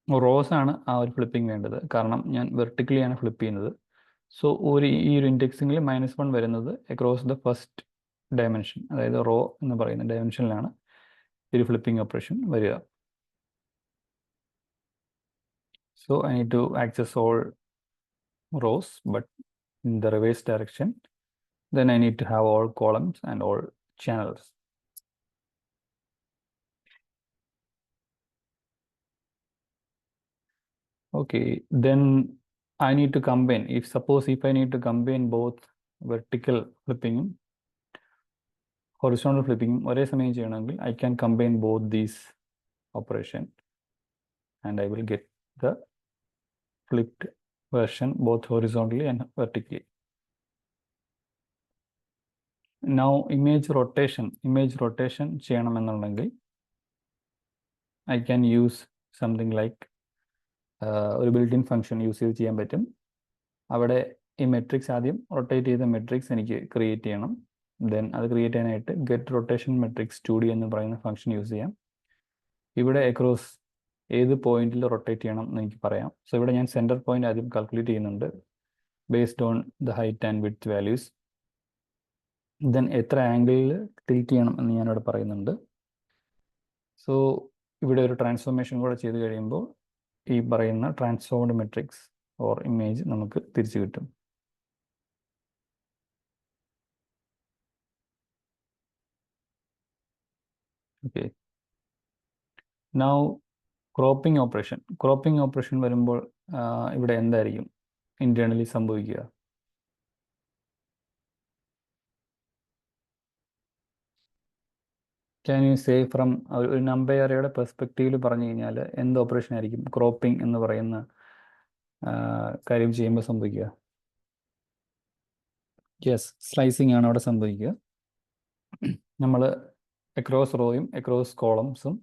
rose ആണ് ആ ഒരു ഫ്ലിപ്പിംഗ് വേണ്ടത്, കാരണം ഞാൻ വെർട്ടിക്കലി ആണ് ഫ്ലിപ്പ് ചെയ്യുന്നത്. സോ ഈ ഒരു ഇൻഡെക്സിങ്ങിൽ -1 വരുന്നത് അക്രോസ് ദ ഫസ്റ്റ് ഡയമെൻഷൻ, അതായത് റോ എന്ന് പറയുന്ന ഡയമെൻഷനിലാണ് ഒരു ഫ്ലിപ്പിംഗ് ഓപ്പറേഷൻ വരിക. So I need to access all rows but in the reverse direction. Then I need to have all columns and all channels. Okay, then I need to combine. If I need to combine both vertical flipping, horizontal flipping, ഒരേ സമയം ചെയ്യണമെങ്കിൽ I can combine both these operation and I will get the flipped version both horizontally and vertically. Now image rotation ചെയ്യണമെന്നുണ്ടെങ്കിൽ I can use something like ഒരു built-in function use ചെയ്ത് ചെയ്യാൻ പറ്റും. അവിടെ ഈ മെട്രിക്സ് ആദ്യം റൊട്ടേറ്റ് ചെയ്ത മെട്രിക്സ് എനിക്ക് ക്രിയേറ്റ് ചെയ്യണം. ദെൻ അത് ക്രിയേറ്റ് ചെയ്യാനായിട്ട് ഗെറ്റ് റൊട്ടേഷൻ മെട്രിക്സ് 2D എന്ന് പറയുന്ന ഫംഗ്ഷൻ യൂസ് ചെയ്യാം. ഇവിടെ അക്രോസ് ഏത് പോയിന്റിൽ റൊട്ടേറ്റ് ചെയ്യണം എന്ന് എനിക്ക് പറയാം. സോ ഇവിടെ ഞാൻ സെൻറ്റർ പോയിന്റ് ആദ്യം കാൽക്കുലേറ്റ് ചെയ്യുന്നുണ്ട് based on the height and width values. Then എത്ര ആംഗിളിൽ ടിൽറ്റ് ചെയ്യണം എന്ന് ഞാനിവിടെ പറയുന്നുണ്ട്. സോ ഇവിടെ ഒരു ട്രാൻസ്ഫോർമേഷൻ കൂടെ ചെയ്ത് കഴിയുമ്പോൾ ഈ പറയുന്ന ട്രാൻസ്ഫോംഡ് മെട്രിക്സ് ഓർ ഇമേജ് നമുക്ക് തിരിച്ചു കിട്ടും. ഓക്കെ, നൗ ക്രോപ്പിംഗ് ഓപ്പറേഷൻ വരുമ്പോൾ ഇവിടെ എന്തായിരിക്കും ഇന്റേണലി സംഭവിക്കുക? ക്യാൻ യു സേ ഫ്രം ഒരു നമ്പയറയുടെ പെർസ്പെക്റ്റീവിൽ പറഞ്ഞു കഴിഞ്ഞാൽ എന്ത് ഓപ്പറേഷൻ ആയിരിക്കും ക്രോപ്പിംഗ് എന്ന് പറയുന്ന കാര്യം ചെയ്യുമ്പോൾ സംഭവിക്കുക? യെസ്, സ്ലൈസിങ് ആണ് അവിടെ സംഭവിക്കുക. നമ്മൾ അക്രോസ് റോയും അക്രോസ് കോളംസും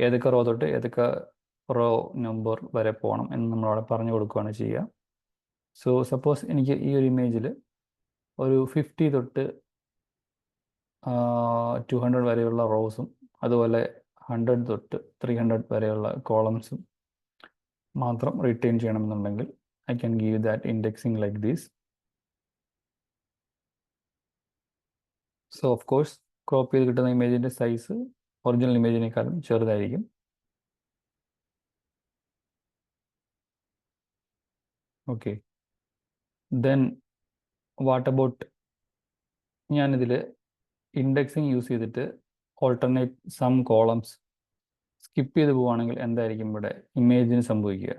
ഏതൊക്കെ റോ തൊട്ട് ഏതൊക്കെ റോ നമ്പർ വരെ പോകണം എന്ന് നമ്മളവിടെ പറഞ്ഞു കൊടുക്കുകയാണ് ചെയ്യുക. സോ സപ്പോസ് എനിക്ക് ഈ ഒരു ഇമേജിൽ ഒരു 50 തൊട്ട് 200 വരെയുള്ള റോസും അതുപോലെ 100 തൊട്ട് 300 വരെയുള്ള കോളംസും മാത്രം റിട്ടേൺ ചെയ്യണമെന്നുണ്ടെങ്കിൽ I can give that indexing like these. So of course crop ചെയ്ത് കിട്ടുന്ന ഇമേജിൻ്റെ സൈസ് ഒറിജിനൽ ഇമേജിനേക്കാളും ചെറുതായിരിക്കും. ഓക്കെ, ദെൻ വാട്ട് അബൌട്ട് ഞാനിതിൽ ഇൻഡെക്സിങ് യൂസ് ചെയ്തിട്ട് ഓൾട്ടർനേറ്റ് സം കോളംസ് സ്കിപ്പ് ചെയ്ത് പോവുകയാണെങ്കിൽ എന്തായിരിക്കും ഇവിടെ ഇമേജിന് സംഭവിക്കുക?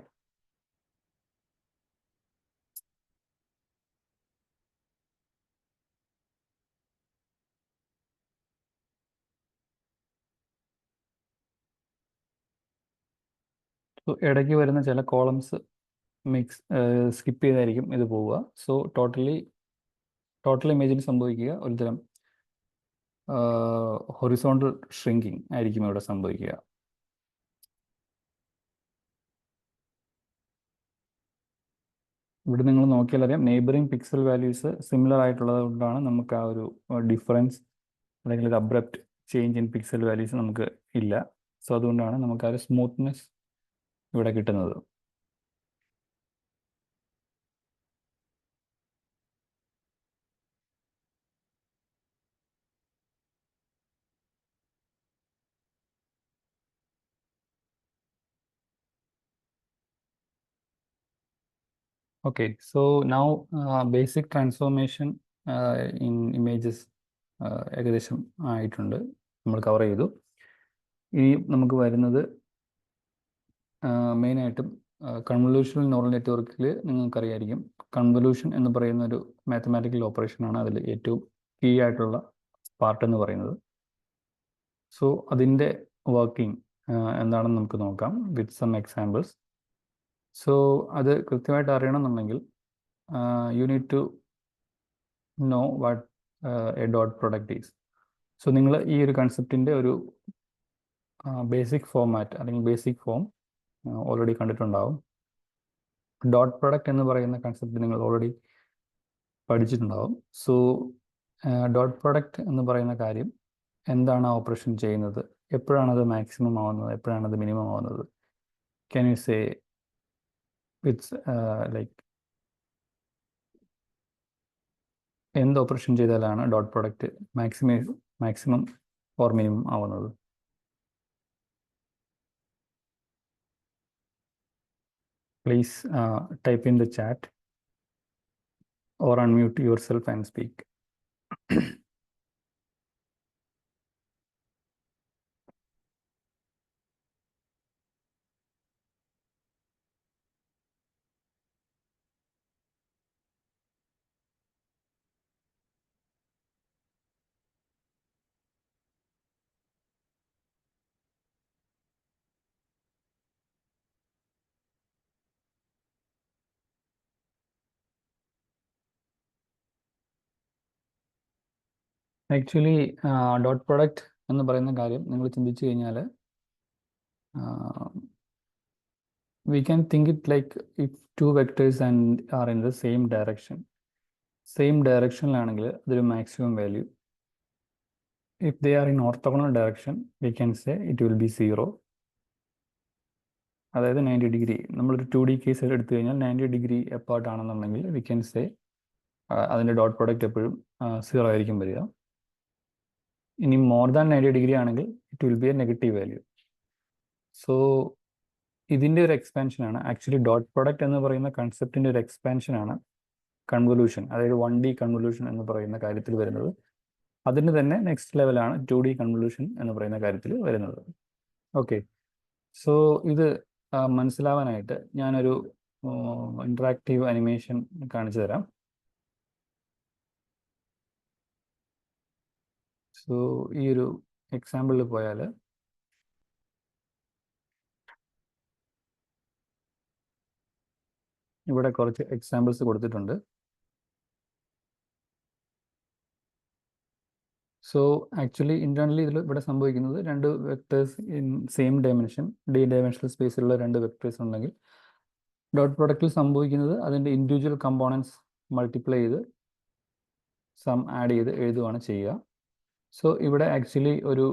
സോ ഇടയ്ക്ക് വരുന്ന ചില കോളംസ് സ്കിപ്പ് ചെയ്തായിരിക്കും ഇത് പോവുക. സോ ടോട്ടലി ടോട്ടൽ ഇമേജിൽ സംഭവിക്കുക ഒരുതരം ഹൊറിസോണ്ടൽ ഷ്രിങ്കിങ് ആയിരിക്കും ഇവിടെ സംഭവിക്കുക. ഇവിടെ നിങ്ങൾ നോക്കിയാൽ അറിയാം, നെയ്ബറിംഗ് പിക്സൽ വാല്യൂസ് സിമിലർ ആയിട്ടുള്ളത് കൊണ്ടാണ് നമുക്ക് ആ ഒരു ഡിഫറൻസ് അല്ലെങ്കിൽ ഒരു abrupt change in pixel values നമുക്ക് ഇല്ല. സോ അതുകൊണ്ടാണ് നമുക്ക് ആ ഒരു സ്മൂത്ത്നെസ് ഇവിടെ കിട്ടുന്നത്. Okay, so now basic transformation in images ഏകദേശം ആയിട്ടുണ്ട്, നമ്മൾ കവർ ചെയ്തു. ഇനി നമുക്ക് വരുന്നത് മെയിനായിട്ടും കൺവല്യൂഷണൽ ന്യൂറൽ നെറ്റ്വർക്കിൽ നിങ്ങൾക്കറിയായിരിക്കും, കൺവല്യൂഷൻ എന്ന് പറയുന്ന ഒരു മാത്തമാറ്റിക്കൽ ഓപ്പറേഷനാണ് അതിൽ ഏറ്റവും കീ ആയിട്ടുള്ള പാർട്ട് എന്ന് പറയുന്നത്. സോ അതിൻ്റെ വർക്കിംഗ് എന്താണെന്ന് നമുക്ക് നോക്കാം വിത്ത് സം എക്സാമ്പിൾസ്. സോ അത് കൃത്യമായിട്ട് അറിയണമെന്നുണ്ടെങ്കിൽ you need to know what a dot product is. So നിങ്ങൾ ഈ ഒരു കൺസെപ്റ്റിൻ്റെ ഒരു ബേസിക് ഫോമാറ്റ് അല്ലെങ്കിൽ ബേസിക് ഫോം ഓൾറെഡി കണ്ടിട്ടുണ്ടാവും. ഡോട്ട് പ്രൊഡക്റ്റ് എന്ന് പറയുന്ന കൺസെപ്റ്റ് നിങ്ങൾ ഓൾറെഡി പഠിച്ചിട്ടുണ്ടാവും. സോ ഡോട്ട് പ്രൊഡക്റ്റ് എന്ന് പറയുന്ന കാര്യം എന്താണ് ആ ഓപ്പറേഷൻ ചെയ്യുന്നത്, എപ്പോഴാണത് മാക്സിമം ആവുന്നത്, എപ്പോഴാണത് മിനിമം ആവുന്നത്, can you say it's like എന്ത് ഓപ്പറേഷൻ ചെയ്താലാണ് dot product maximum or minimum ആവുന്നത്? Please type in the chat or unmute yourself and speak. Actually dot product എന്ന് പറയുന്ന കാര്യം നിങ്ങൾ ചിന്തിച്ചു കഴിഞ്ഞാൽ we can think it like if two vectors and are in the same direction. Same ഡയറക്ഷനിലാണെങ്കിൽ അതൊരു maximum value. If they are in orthogonal direction, we can say it will be 0. അതായത് 90 degree, നമ്മളൊരു 2D കേസ് എടുത്തു കഴിഞ്ഞാൽ 90 degree apart ആണെന്നുണ്ടെങ്കിൽ we can say അതിൻ്റെ dot product എപ്പോഴും 0 ആയിരിക്കും വരിക. ഇനി മോർ ദാൻ 90 ഡിഗ്രി ആണെങ്കിൽ it will be A negative value. So ഇതിൻ്റെ ഒരു എക്സ്പാൻഷനാണ് ആക്ച്വലി ഡോട്ട് പ്രൊഡക്റ്റ് എന്ന് പറയുന്ന കൺസെപ്റ്റിൻ്റെ ഒരു എക്സ്പാൻഷനാണ് കൺവല്യൂഷൻ, അതായത് 1D കൺവല്യൂഷൻ എന്ന് പറയുന്ന കാര്യത്തിൽ വരുന്നത്. അതിന് തന്നെ നെക്സ്റ്റ് ലെവലാണ് 2D കൺവല്യൂഷൻ എന്ന് പറയുന്ന കാര്യത്തിൽ വരുന്നത്. ഓക്കെ, സോ ഇത് മനസ്സിലാവാനായിട്ട് ഞാനൊരു ഇൻട്രാക്റ്റീവ് അനിമേഷൻ കാണിച്ചു തരാം. സോ ഈ ഒരു എക്സാമ്പിളിൽ പോയാൽ ഇവിടെ കുറച്ച് എക്സാമ്പിൾസ് കൊടുത്തിട്ടുണ്ട്. സോ ആക്ച്വലി ഇന്റേണലി ഇവിടെ സംഭവിക്കുന്നത് രണ്ട് vectors in same dimension, D dimensional സ്പേസിലുള്ള രണ്ട് വെക്ടേഴ്സ് ഉണ്ടെങ്കിൽ ഡോട്ട് പ്രൊഡക്റ്റിൽ സംഭവിക്കുന്നത് അതിൻ്റെ ഇൻഡിവിജ്വൽ കമ്പോണൻസ് മൾട്ടിപ്ലൈ ചെയ്ത് സം ആഡ് ചെയ്ത് എഴുതുകയാണ് ചെയ്യുക. സോ ഇവിടെ ആക്ച്വലി ഒരു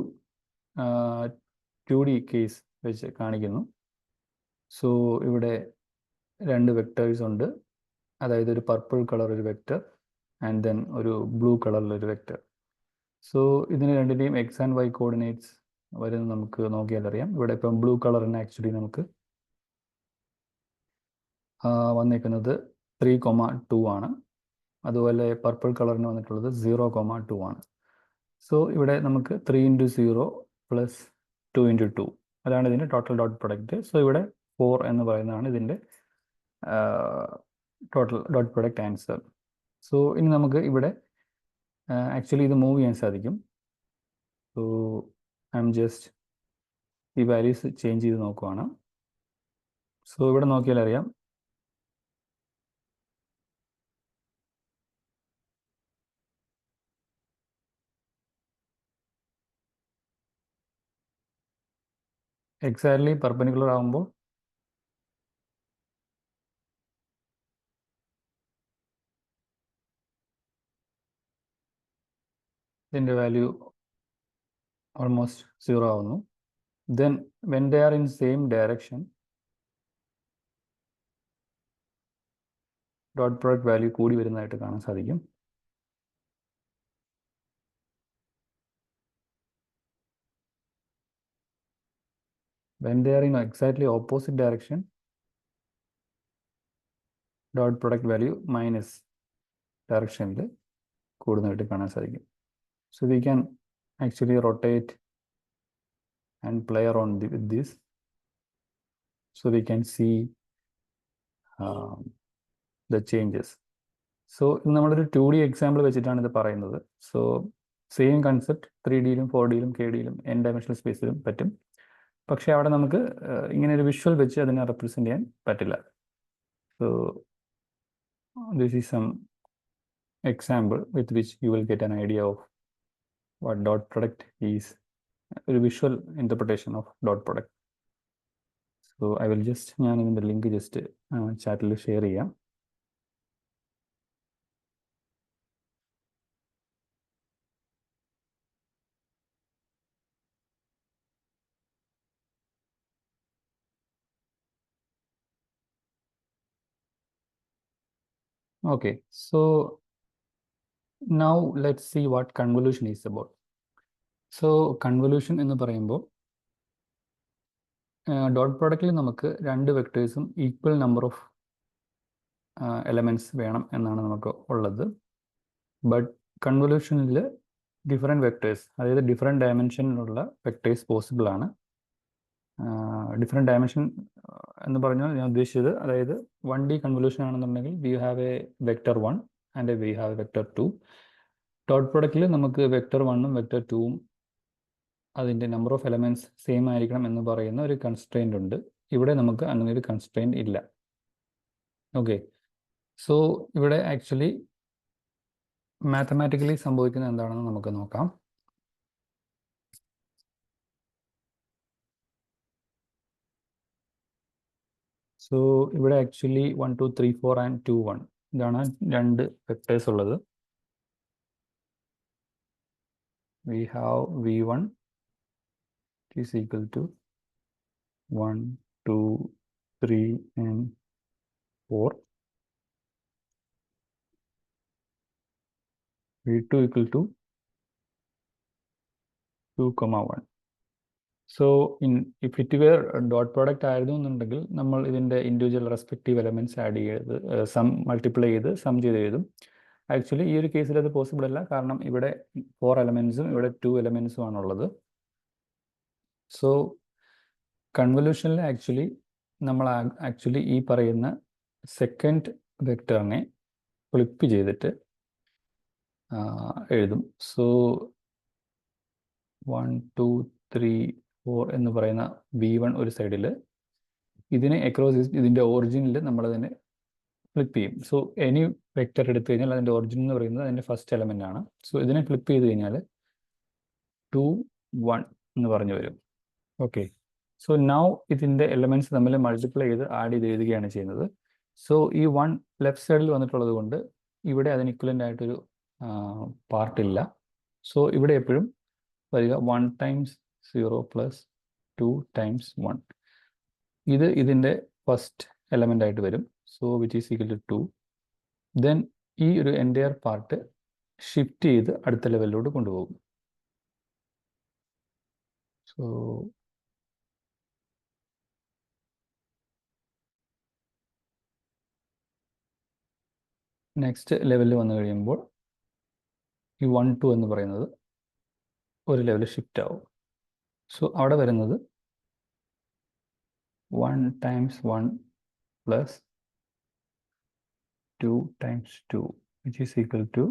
2D കേസ് വെച്ച് കാണിക്കുന്നു. സോ ഇവിടെ രണ്ട് വെക്ടേഴ്സ് ഉണ്ട്, അതായത് ഒരു പർപ്പിൾ കളർ ഒരു വെക്ടർ ആൻഡ് ദെൻ ഒരു ബ്ലൂ കളറിലൊരു വെക്ടർ. സോ ഇതിന് രണ്ടിൻ്റെയും എക്സ് ആൻഡ് വൈ കോർഡിനേറ്റ്സ് വരുന്നത് നമുക്ക് നോക്കിയാൽ അറിയാം. ഇവിടെ ഇപ്പം ബ്ലൂ കളറിന് ആക്ച്വലി നമുക്ക് വന്നിരിക്കുന്നത് 3,2 ആണ്. അതുപോലെ പർപ്പിൾ കളറിന് വന്നിട്ടുള്ളത് 0,2 ആണ്. സോ ഇവിടെ നമുക്ക് 3 × 0 + 2 × 2 അതാണ് ഇതിൻ്റെ ടോട്ടൽ ഡോട്ട് പ്രൊഡക്റ്റ്. സോ ഇവിടെ 4 എന്ന് പറയുന്നതാണ് ഇതിൻ്റെ total dot product answer. So ഇനി നമുക്ക് ഇവിടെ ആക്ച്വലി ഇത് മൂവ് ചെയ്യാൻ സാധിക്കും. സോ ഐ എം ജസ്റ്റ് ഈ വാല്യൂസ് ചേഞ്ച് ചെയ്ത് നോക്കുവാണ്. സോ ഇവിടെ നോക്കിയാൽ അറിയാം എക്സാക്ട്ലി പെർപെൻഡിക്കുലർ ആകുമ്പോൾ ഇതിൻ്റെ വാല്യൂ ഓൾമോസ്റ്റ് 0 ആവുന്നു. Then when they are in same direction dot product value കൂടി വരുന്നതായിട്ട് കാണാൻ സാധിക്കും. When they are in exactly opposite direction, dot product value minus direction കൂടുന്നതായിട്ട് കാണാൻ സാധിക്കും. So we can actually rotate and play around with this, so we can see the changes. So നമ്മളൊരു 2D example വെച്ചിട്ടാണ് ഇത് പറയുന്നത്. So same concept 3Dയിലും 4Dയിലും KDയിലും n dimensional സ്പേസിലും പറ്റും. പക്ഷേ അവിടെ നമുക്ക് ഇങ്ങനെ ഒരു വിഷ്വൽ വെച്ച് അതിനെ റെപ്രസെൻറ്റ് ചെയ്യാൻ പറ്റില്ല. So this is some example with which you will get an idea of what dot product is, a visual interpretation of dot product. So I will just ഞാൻ ഇതിൻ്റെ ലിങ്ക് ജസ്റ്റ് ചാറ്റിൽ share ചെയ്യാം. Okay, so now let's see what convolution is about. So convolution എന്ന് പറയുമ്പോൾ dot പ്രോഡക്റ്റിൽ നമുക്ക് രണ്ട് വെക്ടേഴ്സും ഈക്വൽ നമ്പർ ഓഫ് എലമെൻറ്റ്സ് വേണം എന്നാണ് നമുക്ക് ഉള്ളത്. ബട്ട് കൺവല്യൂഷനിൽ ഡിഫറെൻറ്റ് വെക്ടേഴ്സ്, അതായത് ഡിഫറെൻറ്റ് ഡയമെൻഷനിലുള്ള വെക്ടേഴ്സ് പോസിബിൾ ആണ്. ഡിഫറെൻറ്റ് ഡയമെൻഷൻ എന്ന് പറഞ്ഞാൽ ഞാൻ ഉദ്ദേശിച്ചത്, അതായത് 1D കൺവല്യൂഷൻ ആണെന്നുണ്ടെങ്കിൽ we have a vector 1 and we have a vector 2. Dot പ്രോഡക്റ്റിൽ നമുക്ക് വെക്ടർ 1ഉം വെക്ടർ 2ഉം അതിൻ്റെ നമ്പർ ഓഫ് എലമെൻറ്റ്സ് സെയിം ആയിരിക്കണം എന്ന് പറയുന്ന ഒരു കൺസ്ട്രെയിൻ്റ് ഉണ്ട്. ഇവിടെ നമുക്ക് അങ്ങനെ ഒരു കൺസ്ട്രെയിൻ്റ് ഇല്ല. ഓക്കെ, സോ ഇവിടെ ആക്ച്വലി മാത്തമാറ്റിക്കലി സംഭവിക്കുന്നത് എന്താണെന്ന് നമുക്ക് നോക്കാം. സോ ഇവിടെ ആക്ച്വലി 1 2 3 4 ആൻഡ് 2 1 ഇതാണ് രണ്ട് വെക്ടേഴ്സ് ഉള്ളത്. We have v1 is equal to 1 2 3 and 4. v2 equal to 2 1. So if it were dot product ആയിരുന്നു എന്നുണ്ടെങ്കിൽ നമ്മൾ ഇതിൻ്റെ ഇൻഡിവിജ്വൽ റെസ്പെക്റ്റീവ് എലമെൻറ്റ്സ് ആഡ് ചെയ്ത് മൾട്ടിപ്ലൈ ചെയ്ത് സം ചെയ്ത് എഴുതും. ആക്ച്വലി ഈ ഒരു കേസിൽ അത് പോസിബിൾ അല്ല, കാരണം ഇവിടെ 4 എലമെൻറ്റ്സും ഇവിടെ 2 എലമെൻറ്റ്സും ആണുള്ളത്. സോ കൺവല്യൂഷനിൽ ആക്ച്വലി നമ്മൾ ആക്ച്വലി ഈ പറയുന്ന സെക്കൻഡ് വെക്ടറിനെ ഫ്ലിപ്പ് ചെയ്തിട്ട് എഴുതും. സോ 1 2 3 4 എന്ന് പറയുന്ന v1 ഒരു സൈഡിൽ, ഇതിനെ അക്രോസ് ഇതിൻ്റെ ഒറിജിനിൽ നമ്മളതിനെ ഫ്ലിപ്പ് ചെയ്യും. സോ എനി വെക്ടർ എടുത്തു കഴിഞ്ഞാൽ അതിൻ്റെ ഒറിജിൻ എന്ന് പറയുന്നത് അതിൻ്റെ ഫസ്റ്റ് എലമെൻ്റ് ആണ്. സോ ഇതിനെ ഫ്ലിപ്പ് ചെയ്ത് കഴിഞ്ഞാൽ 2 1 എന്ന് പറഞ്ഞു വരും. ഓക്കെ, സോ നൗ ഇതിൻ്റെ എലമെൻറ്റ്സ് തമ്മിൽ മൾട്ടിപ്ലൈ ചെയ്ത് ആഡ് ചെയ്ത് എഴുതുകയാണ് ചെയ്യുന്നത്. സോ ഈ 1 ലെഫ്റ്റ് സൈഡിൽ വന്നിട്ടുള്ളത് കൊണ്ട് ഇവിടെ അതിന് ഇക്വലൻ്റ് ആയിട്ടൊരു പാർട്ടില്ല. സോ ഇവിടെ എപ്പോഴും വരിക 1 ടൈംസ് 0 പ്ലസ് 2 ടൈംസ് 1. ഇത് ഇതിൻ്റെ ഫസ്റ്റ് എലമെൻ്റ് ആയിട്ട് വരും. So which is equal to 2. Then ഈ ഒരു എൻറ്റയർ പാർട്ട് ഷിഫ്റ്റ് ചെയ്ത് അടുത്ത ലെവലിലോട്ട് കൊണ്ടുപോകും. സോ നെക്സ്റ്റ് ലെവലിൽ വന്നു കഴിയുമ്പോൾ ഈ 1 2 എന്ന് പറയുന്നത് ഒരു ലെവൽ ഷിഫ്റ്റ് ആവും. സോ അവിടെ വരുന്നത് 1 times 1 plus 2 times 2 which is equal to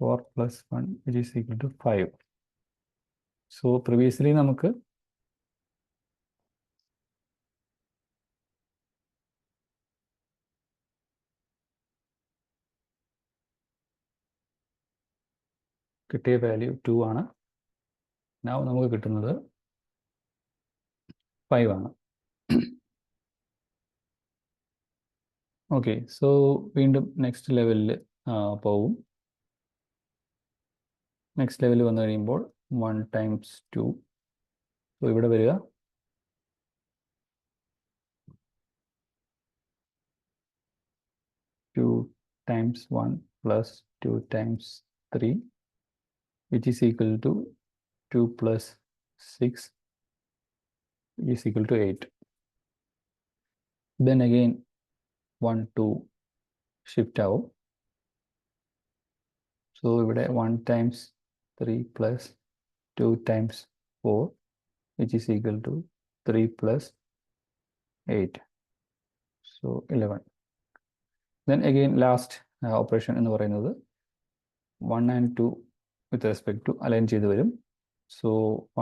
4 plus 1 which is equal to 5. So previously നമുക്ക് കിട്ടിയ വാല്യൂ 2 ആണ്. Now നമുക്ക് കിട്ടുന്നത് 5 ആണ്. ഓക്കെ, സോ വീണ്ടും നെക്സ്റ്റ് ലെവലിൽ പോവും. നെക്സ്റ്റ് ലെവൽ വന്നു കഴിയുമ്പോൾ 1 ടൈംസ് 2. സോ ഇവിടെ വരിക 2 times 1 plus 2 times 3 which is equal to 2 plus 6 is equal to 8. Then again 1 2 shift ആവും. So ഇവിടെ 1 times 3 plus 2 times 4 which is equal to 3 plus 8. So 11. Then again last operation എന്ന് പറയുന്നത് 1 and 2 with respect to align ചെയ്ത് വരും. So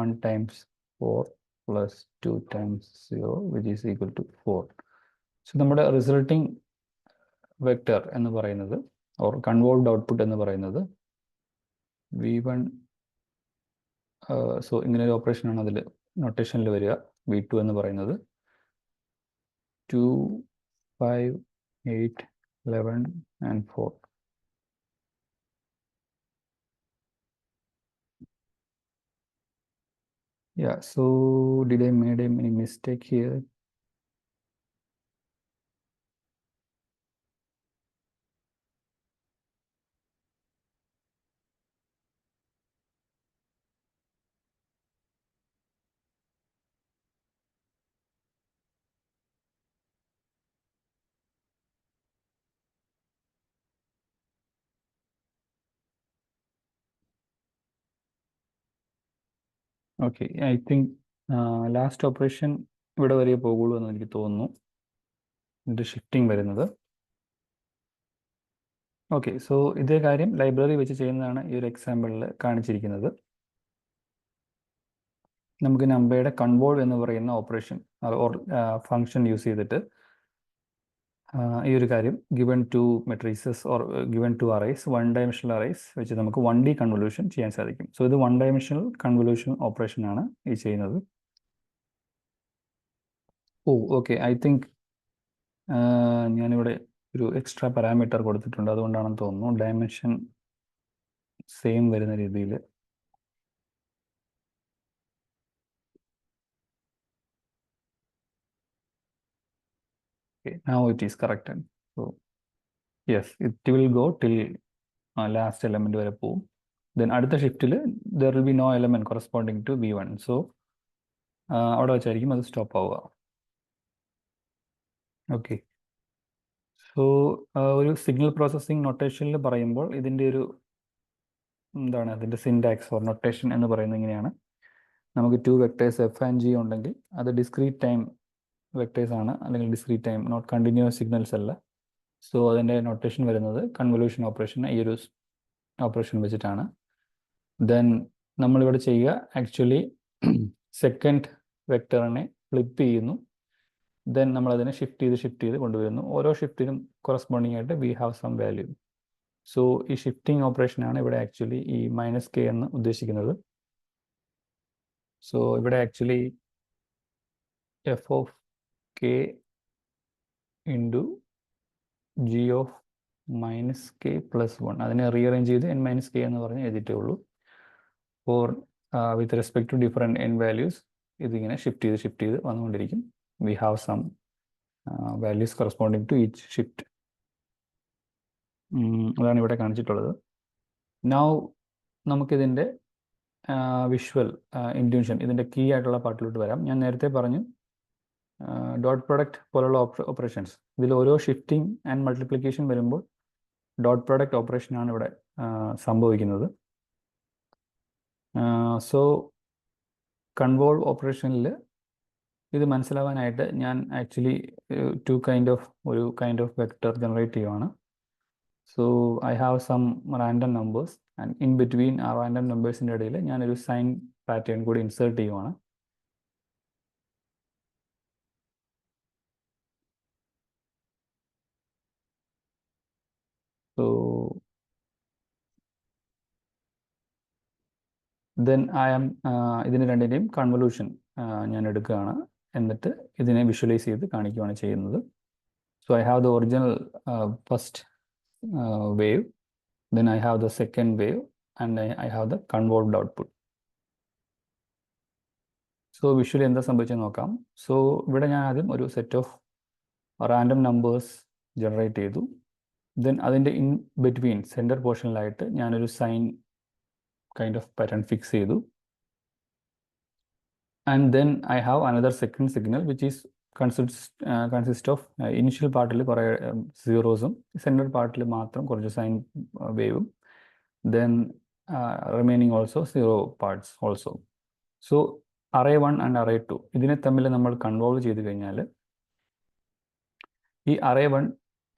1 times 4 plus 2 times 0 which is equal to 4. So നമ്മുടെ resulting vector എന്ന് പറയുന്നത് or കൺവോൾവ്ഡ് output എന്ന് പറയുന്നത് V1. So ഇങ്ങനെ ഒരു ഓപ്പറേഷനാണ് അതിൽ നൊട്ടേഷനിൽ വരിക. V2 എന്ന് പറയുന്നത് 2 5 8 11 and 4. Yeah, so did I made any mistake here? Okay, I think last operation ഇവിടെ വരെ പോകുള്ളൂ എന്ന് എനിക്ക് തോന്നുന്നു. ഇതിൻ്റെ ഷിഫ്റ്റിംഗ് വരുന്നത്. ഓക്കെ, സോ ഇതേ കാര്യം ലൈബ്രറി വെച്ച് ചെയ്യുന്നതാണ് ഈ ഒരു എക്സാമ്പിളിൽ കാണിച്ചിരിക്കുന്നത്. നമുക്ക് നമ്പയുടെ കൺവോൾവ് എന്ന് പറയുന്ന ഓപ്പറേഷൻ ഓർ ഫങ്ഷൻ യൂസ് ചെയ്തിട്ട് ഈ ഒരു കാര്യം given to matrices or given to arrays 1 dimensional arrays വെച്ച് നമുക്ക് 1D കൺവല്യൂഷൻ ചെയ്യാൻ സാധിക്കും. സോ ഇത് 1 ഡയമെൻഷണൽ കൺവല്യൂഷൻ ഓപ്പറേഷൻ ആണ് ഈ ചെയ്യുന്നത്. ഓ ഓക്കെ, ഐ തിങ്ക് ഞാനിവിടെ ഒരു എക്സ്ട്രാ പാരാമീറ്റർ കൊടുത്തിട്ടുണ്ട്, അതുകൊണ്ടാണെന്ന് തോന്നുന്നു ഡയമെൻഷൻ സെയിം വരുന്ന രീതിയിൽ. Now it is corrected. So yes, it will go till last element വരെ പോവും. Then അടുത്ത ഷിഫ്റ്റിൽ there will be no element corresponding to V1. So അവിടെ വെച്ചായിരിക്കും അത് സ്റ്റോപ്പ് ആവുക. ഓക്കെ, സോ ഒരു സിഗ്നൽ പ്രോസസ്സിംഗ് നൊട്ടേഷനിൽ പറയുമ്പോൾ ഇതിൻ്റെ ഒരു എന്താണ് അതിൻ്റെ സിൻടാക്സ് ഓർ നൊട്ടേഷൻ എന്ന് പറയുന്നത് ഇങ്ങനെയാണ്. നമുക്ക് 2 വെക്ടേഴ്സ് F and G ഉണ്ടെങ്കിൽ അത് ഡിസ്ക്രീറ്റ് ടൈം വെക്ടേഴ്സ് ആണ്, അല്ലെങ്കിൽ discrete time not continuous signals അല്ല. സോ അതിൻ്റെ നൊട്ടേഷൻ വരുന്നത് കൺവല്യൂഷൻ ഓപ്പറേഷൻ ഈ ഒരു ഓപ്പറേഷൻ വെച്ചിട്ടാണ്. ദെൻ നമ്മളിവിടെ ചെയ്യുക ആക്ച്വലി സെക്കൻഡ് വെക്ടറിനെ ഫ്ലിപ്പ് ചെയ്യുന്നു. ദെൻ നമ്മളതിനെ ഷിഫ്റ്റ് ചെയ്ത് കൊണ്ടുവരുന്നു. ഓരോ ഷിഫ്റ്റിനും കൊറസ്പോണ്ടിങ് ആയിട്ട് we have some value. So ഈ ഷിഫ്റ്റിംഗ് ഓപ്പറേഷനാണ് ഇവിടെ ആക്ച്വലി ഈ -k എന്ന് ഉദ്ദേശിക്കുന്നത്. സോ ഇവിടെ actually f of k into g of -k plus 1 അതിനെ റീഅറേഞ്ച് ചെയ്ത് n-k എന്ന് പറഞ്ഞ് എഴുതിയിട്ടേ ഉള്ളൂ. For with respect to different n values ഇതിങ്ങനെ ഷിഫ്റ്റ് ചെയ്ത് വന്നുകൊണ്ടിരിക്കും. We have some values corresponding to each shift. അതാണ് ഇവിടെ കാണിച്ചിട്ടുള്ളത്. നൗ നമുക്കിതിൻ്റെ വിഷ്വൽ ഇൻറ്റ്യൂഷൻ ഇതിൻ്റെ കീ ആയിട്ടുള്ള പാർട്ടിലോട്ട് വരാം. ഞാൻ നേരത്തെ പറഞ്ഞു ഡോട്ട് പ്രൊഡക്റ്റ് പോലുള്ള ഓപ്പറേഷൻസ് ഇതിൽ ഓരോ ഷിഫ്റ്റിംഗ് ആൻഡ് മൾട്ടിപ്ലിക്കേഷൻ വരുമ്പോൾ ഡോട്ട് പ്രൊഡക്റ്റ് ഓപ്പറേഷനാണ് ഇവിടെ സംഭവിക്കുന്നത്. സോ കൺവോൾവ് ഓപ്പറേഷനിൽ ഇത് മനസ്സിലാവാനായിട്ട് ഞാൻ ആക്ച്വലി ഒരു കൈൻഡ് ഓഫ് വെക്ടർ ജനറേറ്റ് ചെയ്യുവാണ്. So I have some random numbers and in between ആ റാൻഡം നമ്പേഴ്സിൻ്റെ ഇടയിൽ ഞാനൊരു സൈൻ പാറ്റേൺ കൂടി ഇൻസേർട്ട് ചെയ്യുവാണ്. സോ ദെൻ ഇതിന് രണ്ടിൻ്റെയും കൺവല്യൂഷൻ ഞാൻ എടുക്കുകയാണ്. എന്നിട്ട് ഇതിനെ വിഷ്വലൈസ് ചെയ്ത് കാണിക്കുകയാണ് ചെയ്യുന്നത്. So I have the original first wave, then I have the second wave, and I have the convolved output. So visually എന്താ സംഭവിച്ചെന്ന് നോക്കാം. സോ ഇവിടെ ഞാൻ ആദ്യം ഒരു set of random numbers generate ചെയ്തു. ദെൻ അതിൻ്റെ ഇൻ ബിറ്റ്വീൻ സെൻറ്റർ പോർഷനിലായിട്ട് ഞാനൊരു sine kind of pattern fix ചെയ്തു. And then I have another second signal which is consist of initial പാർട്ടിൽ കുറേ സീറോസും സെൻറ്റർ പാർട്ടിൽ മാത്രം കുറച്ച് സൈൻ വേവും, then remaining also zero parts also. So array 1 and array 2 ഇതിനെ തമ്മിൽ നമ്മൾ കൺവോൾവ് ചെയ്ത് കഴിഞ്ഞാൽ ഈ array 1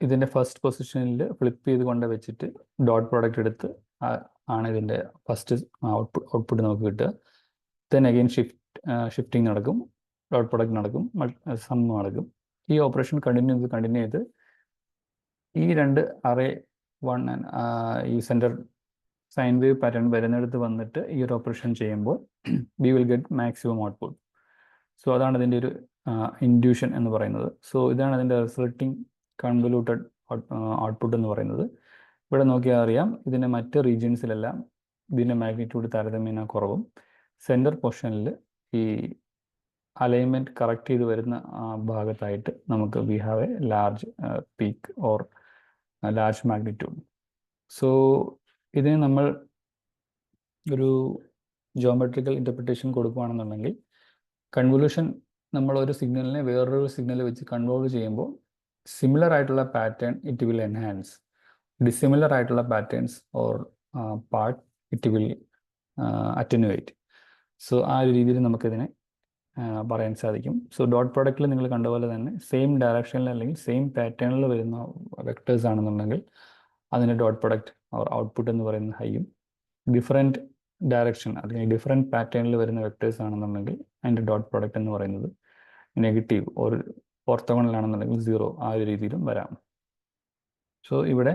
ഇതിൻ്റെ ഫസ്റ്റ് പൊസിഷനിൽ ഫ്ലിപ്പ് ചെയ്ത് കൊണ്ട് വെച്ചിട്ട് ഡോട്ട് പ്രോഡക്റ്റ് എടുത്ത് ആണ് ഇതിൻ്റെ ഫസ്റ്റ് ഔട്ട്പുട്ട് നമുക്ക് കിട്ടുക. ദെൻ അഗെയിൻ ഷിഫ്റ്റിംഗ് നടക്കും, ഡോട്ട് പ്രോഡക്റ്റ് നടക്കും, സം നടക്കും. ഈ ഓപ്പറേഷൻ കണ്ടിന്യൂ ചെയ്ത് ഈ രണ്ട് array 1 and ഈ സെൻറ്റർ സൈൻ വേവ് പാറ്റേൺ വരുന്നിടത്ത് വന്നിട്ട് ഈ ഒരു ഓപ്പറേഷൻ ചെയ്യുമ്പോൾ we will get maximum output. So അതാണ് ഇതിൻ്റെ ഒരു ഇൻഡ്യൂഷൻ എന്ന് പറയുന്നത്. സോ ഇതാണ് അതിൻ്റെ റിസൾട്ടിങ് കൺവല്യൂട്ടഡ് ഔട്ട്പുട്ട് എന്ന് പറയുന്നത്. ഇവിടെ നോക്കിയാൽ അറിയാം ഇതിൻ്റെ മറ്റ് റീജിയൻസിലെല്ലാം ഇതിൻ്റെ മാഗ്നിറ്റ്യൂഡ് താരതമ്യേന കുറവും, സെൻറ്റർ പൊസിഷനിൽ ഈ അലൈൻമെൻറ്റ് കറക്റ്റ് ചെയ്ത് വരുന്ന ഭാഗത്തായിട്ട് നമുക്ക് V have A large peak or large magnitude. So ഇതിന് നമ്മൾ ഒരു ജോമെട്രിക്കൽ ഇൻ്റർപ്രിട്ടേഷൻ കൊടുക്കുകയാണെന്നുണ്ടെങ്കിൽ കൺവല്യൂഷൻ നമ്മളൊരു സിഗ്നലിനെ വേറൊരു സിഗ്നൽ വെച്ച് കൺവോൾവ് ചെയ്യുമ്പോൾ സിമിലർ ആയിട്ടുള്ള pattern it will enhance, dissimilar ആയിട്ടുള്ള patterns or part it will attenuate. So ആ ഒരു രീതിയിൽ നമുക്കിതിനെ പറയാൻ സാധിക്കും. സോ ഡോട്ട് പ്രോഡക്റ്റിൽ നിങ്ങൾ കണ്ട പോലെ തന്നെ സെയിം ഡയറക്ഷനിൽ അല്ലെങ്കിൽ സെയിം പാറ്റേണിൽ വരുന്ന വെക്ടേഴ്സ് ആണെന്നുണ്ടെങ്കിൽ അതിൻ്റെ ഡോട്ട് പ്രോഡക്റ്റ് ഓർ ഔട്ട്പുട്ട് എന്ന് പറയുന്നത് ഹൈയും, ഡിഫറെൻറ്റ് ഡയറക്ഷൻ അല്ലെങ്കിൽ ഡിഫറെൻറ്റ് പാറ്റേണിൽ വരുന്ന വെക്ടേഴ്സ് ആണെന്നുണ്ടെങ്കിൽ അതിൻ്റെ ഡോട്ട് പ്രോഡക്റ്റ് എന്ന് പറയുന്നത് നെഗറ്റീവ് ഒരു ഓർത്തോഗണലാണെന്നുണ്ടെങ്കിൽ സീറോ ആ ഒരു രീതിയിലും വരാം. സോ ഇവിടെ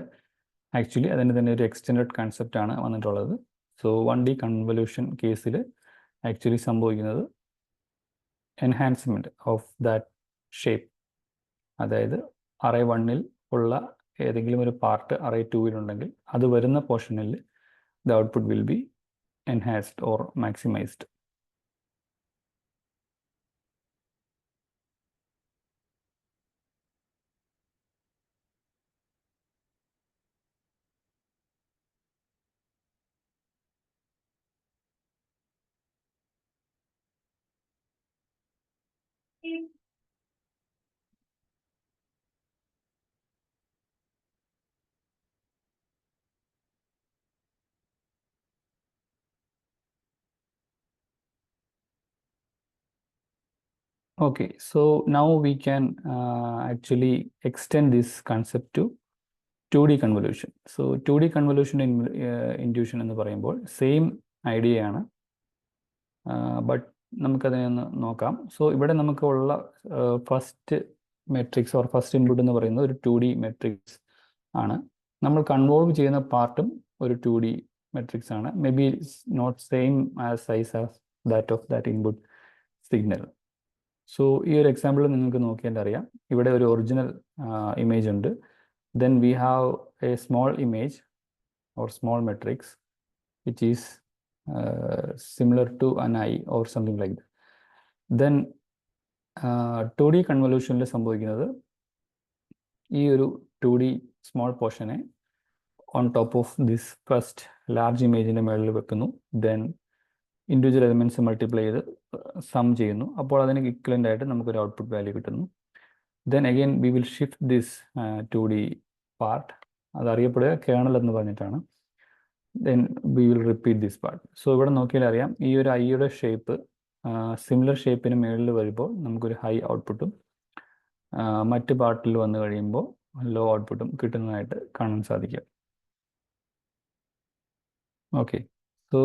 ആക്ച്വലി അതിന് തന്നെ ഒരു എക്സ്റ്റെൻഡഡ് കൺസെപ്റ്റ് ആണ് വന്നിട്ടുള്ളത്. സോ 1D കൺവല്യൂഷൻ കേസിൽ ആക്ച്വലി സംഭവിക്കുന്നത് എൻഹാൻസ്മെൻറ്റ് ഓഫ് ദാറ്റ് ഷേപ്പ്, അതായത് array 1 ഉള്ള ഏതെങ്കിലും ഒരു പാർട്ട് array 2 ഉണ്ടെങ്കിൽ അത് വരുന്ന പോർഷനിൽ the output will be enhanced or maximized. Okay, so now we can actually extend this concept to 2D convolution. So 2D convolution induction എന്ന് പറയുമ്പോൾ സെയിം ഐഡിയ ആണ്, ബട്ട് നമുക്കതിനെ ഒന്ന് നോക്കാം. സോ ഇവിടെ നമുക്കുള്ള first matrix or first input എന്ന് പറയുന്നത് ഒരു 2D മെട്രിക്സ് ആണ്. നമ്മൾ കൺവോൾവ് ചെയ്യുന്ന പാർട്ടും ഒരു 2D മെട്രിക്സ് ആണ്. May be not same as size as that of that input signal. So ഈ ഒരു എക്സാമ്പിൾ നിങ്ങൾക്ക് നോക്കിയാൽ അറിയാം, ഇവിടെ ഒരു ഒറിജിനൽ ഇമേജ് ഉണ്ട്. Then we have a small image or small matrix which is similar to an eye or something like that. Then 2D കൺവല്യൂഷനിൽ സംഭവിക്കുന്നത് ഈ ഒരു 2D സ്മോൾ പോർഷനെ on top of this first large ഇമേജിൻ്റെ മുകളിൽ വെക്കുന്നു. Then individual elements multiply ചെയ്ത് some ചെയ്യുന്നു. അപ്പോൾ അതിന് ഇക്വലൻ്റ് ആയിട്ട് നമുക്കൊരു ഔട്ട്പുട്ട് വാല്യൂ കിട്ടുന്നു. Then again we will shift this 2D part, അത് അറിയപ്പെടുക കേണൽ എന്ന് പറഞ്ഞിട്ടാണ്. Then we will repeat this part. So ഇവിടെ നോക്കിയാൽ അറിയാം, ഈ ഒരു ഐയുടെ ഷേപ്പ് സിമിലർ ഷേപ്പിന് മുകളിൽ വരുമ്പോൾ നമുക്കൊരു ഹൈ ഔട്ട്പുട്ടും മറ്റ് പാർട്ടിൽ വന്നു കഴിയുമ്പോൾ ലോ ഔട്ട്പുട്ടും കിട്ടുന്നതായിട്ട് കാണാൻ സാധിക്കും. Okay, so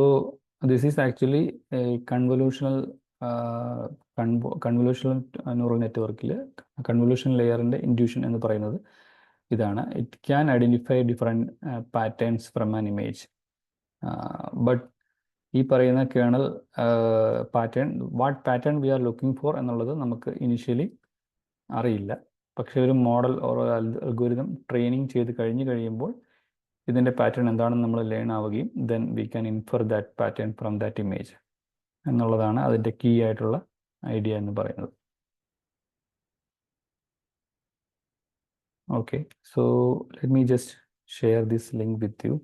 this is actually a convolutional neural നെറ്റ്വർക്കിൽ കൺവല്യൂഷൻ ലെയറിൻ്റെ ഇൻഡ്യൂഷൻ എന്ന് പറയുന്നത് ഇതാണ്. It can identify different patterns from an image, but ഈ പറയുന്ന kernel pattern, what pattern we are looking for എന്നുള്ളത് നമുക്ക് ഇനിഷ്യലി അറിയില്ല. പക്ഷേ ഒരു മോഡൽ ഓർ അൽഗോരിതം ട്രെയിനിങ് ചെയ്ത് കഴിയുമ്പോൾ ഇതിൻ്റെ പാറ്റേൺ എന്താണെന്ന് നമ്മൾ ലേൺ ആവുകയും then we can infer that pattern from that image എന്നുള്ളതാണ് അതിൻ്റെ കീ ആയിട്ടുള്ള ഐഡിയ എന്ന് പറയുന്നത്. Okay, so let me just share this link with you.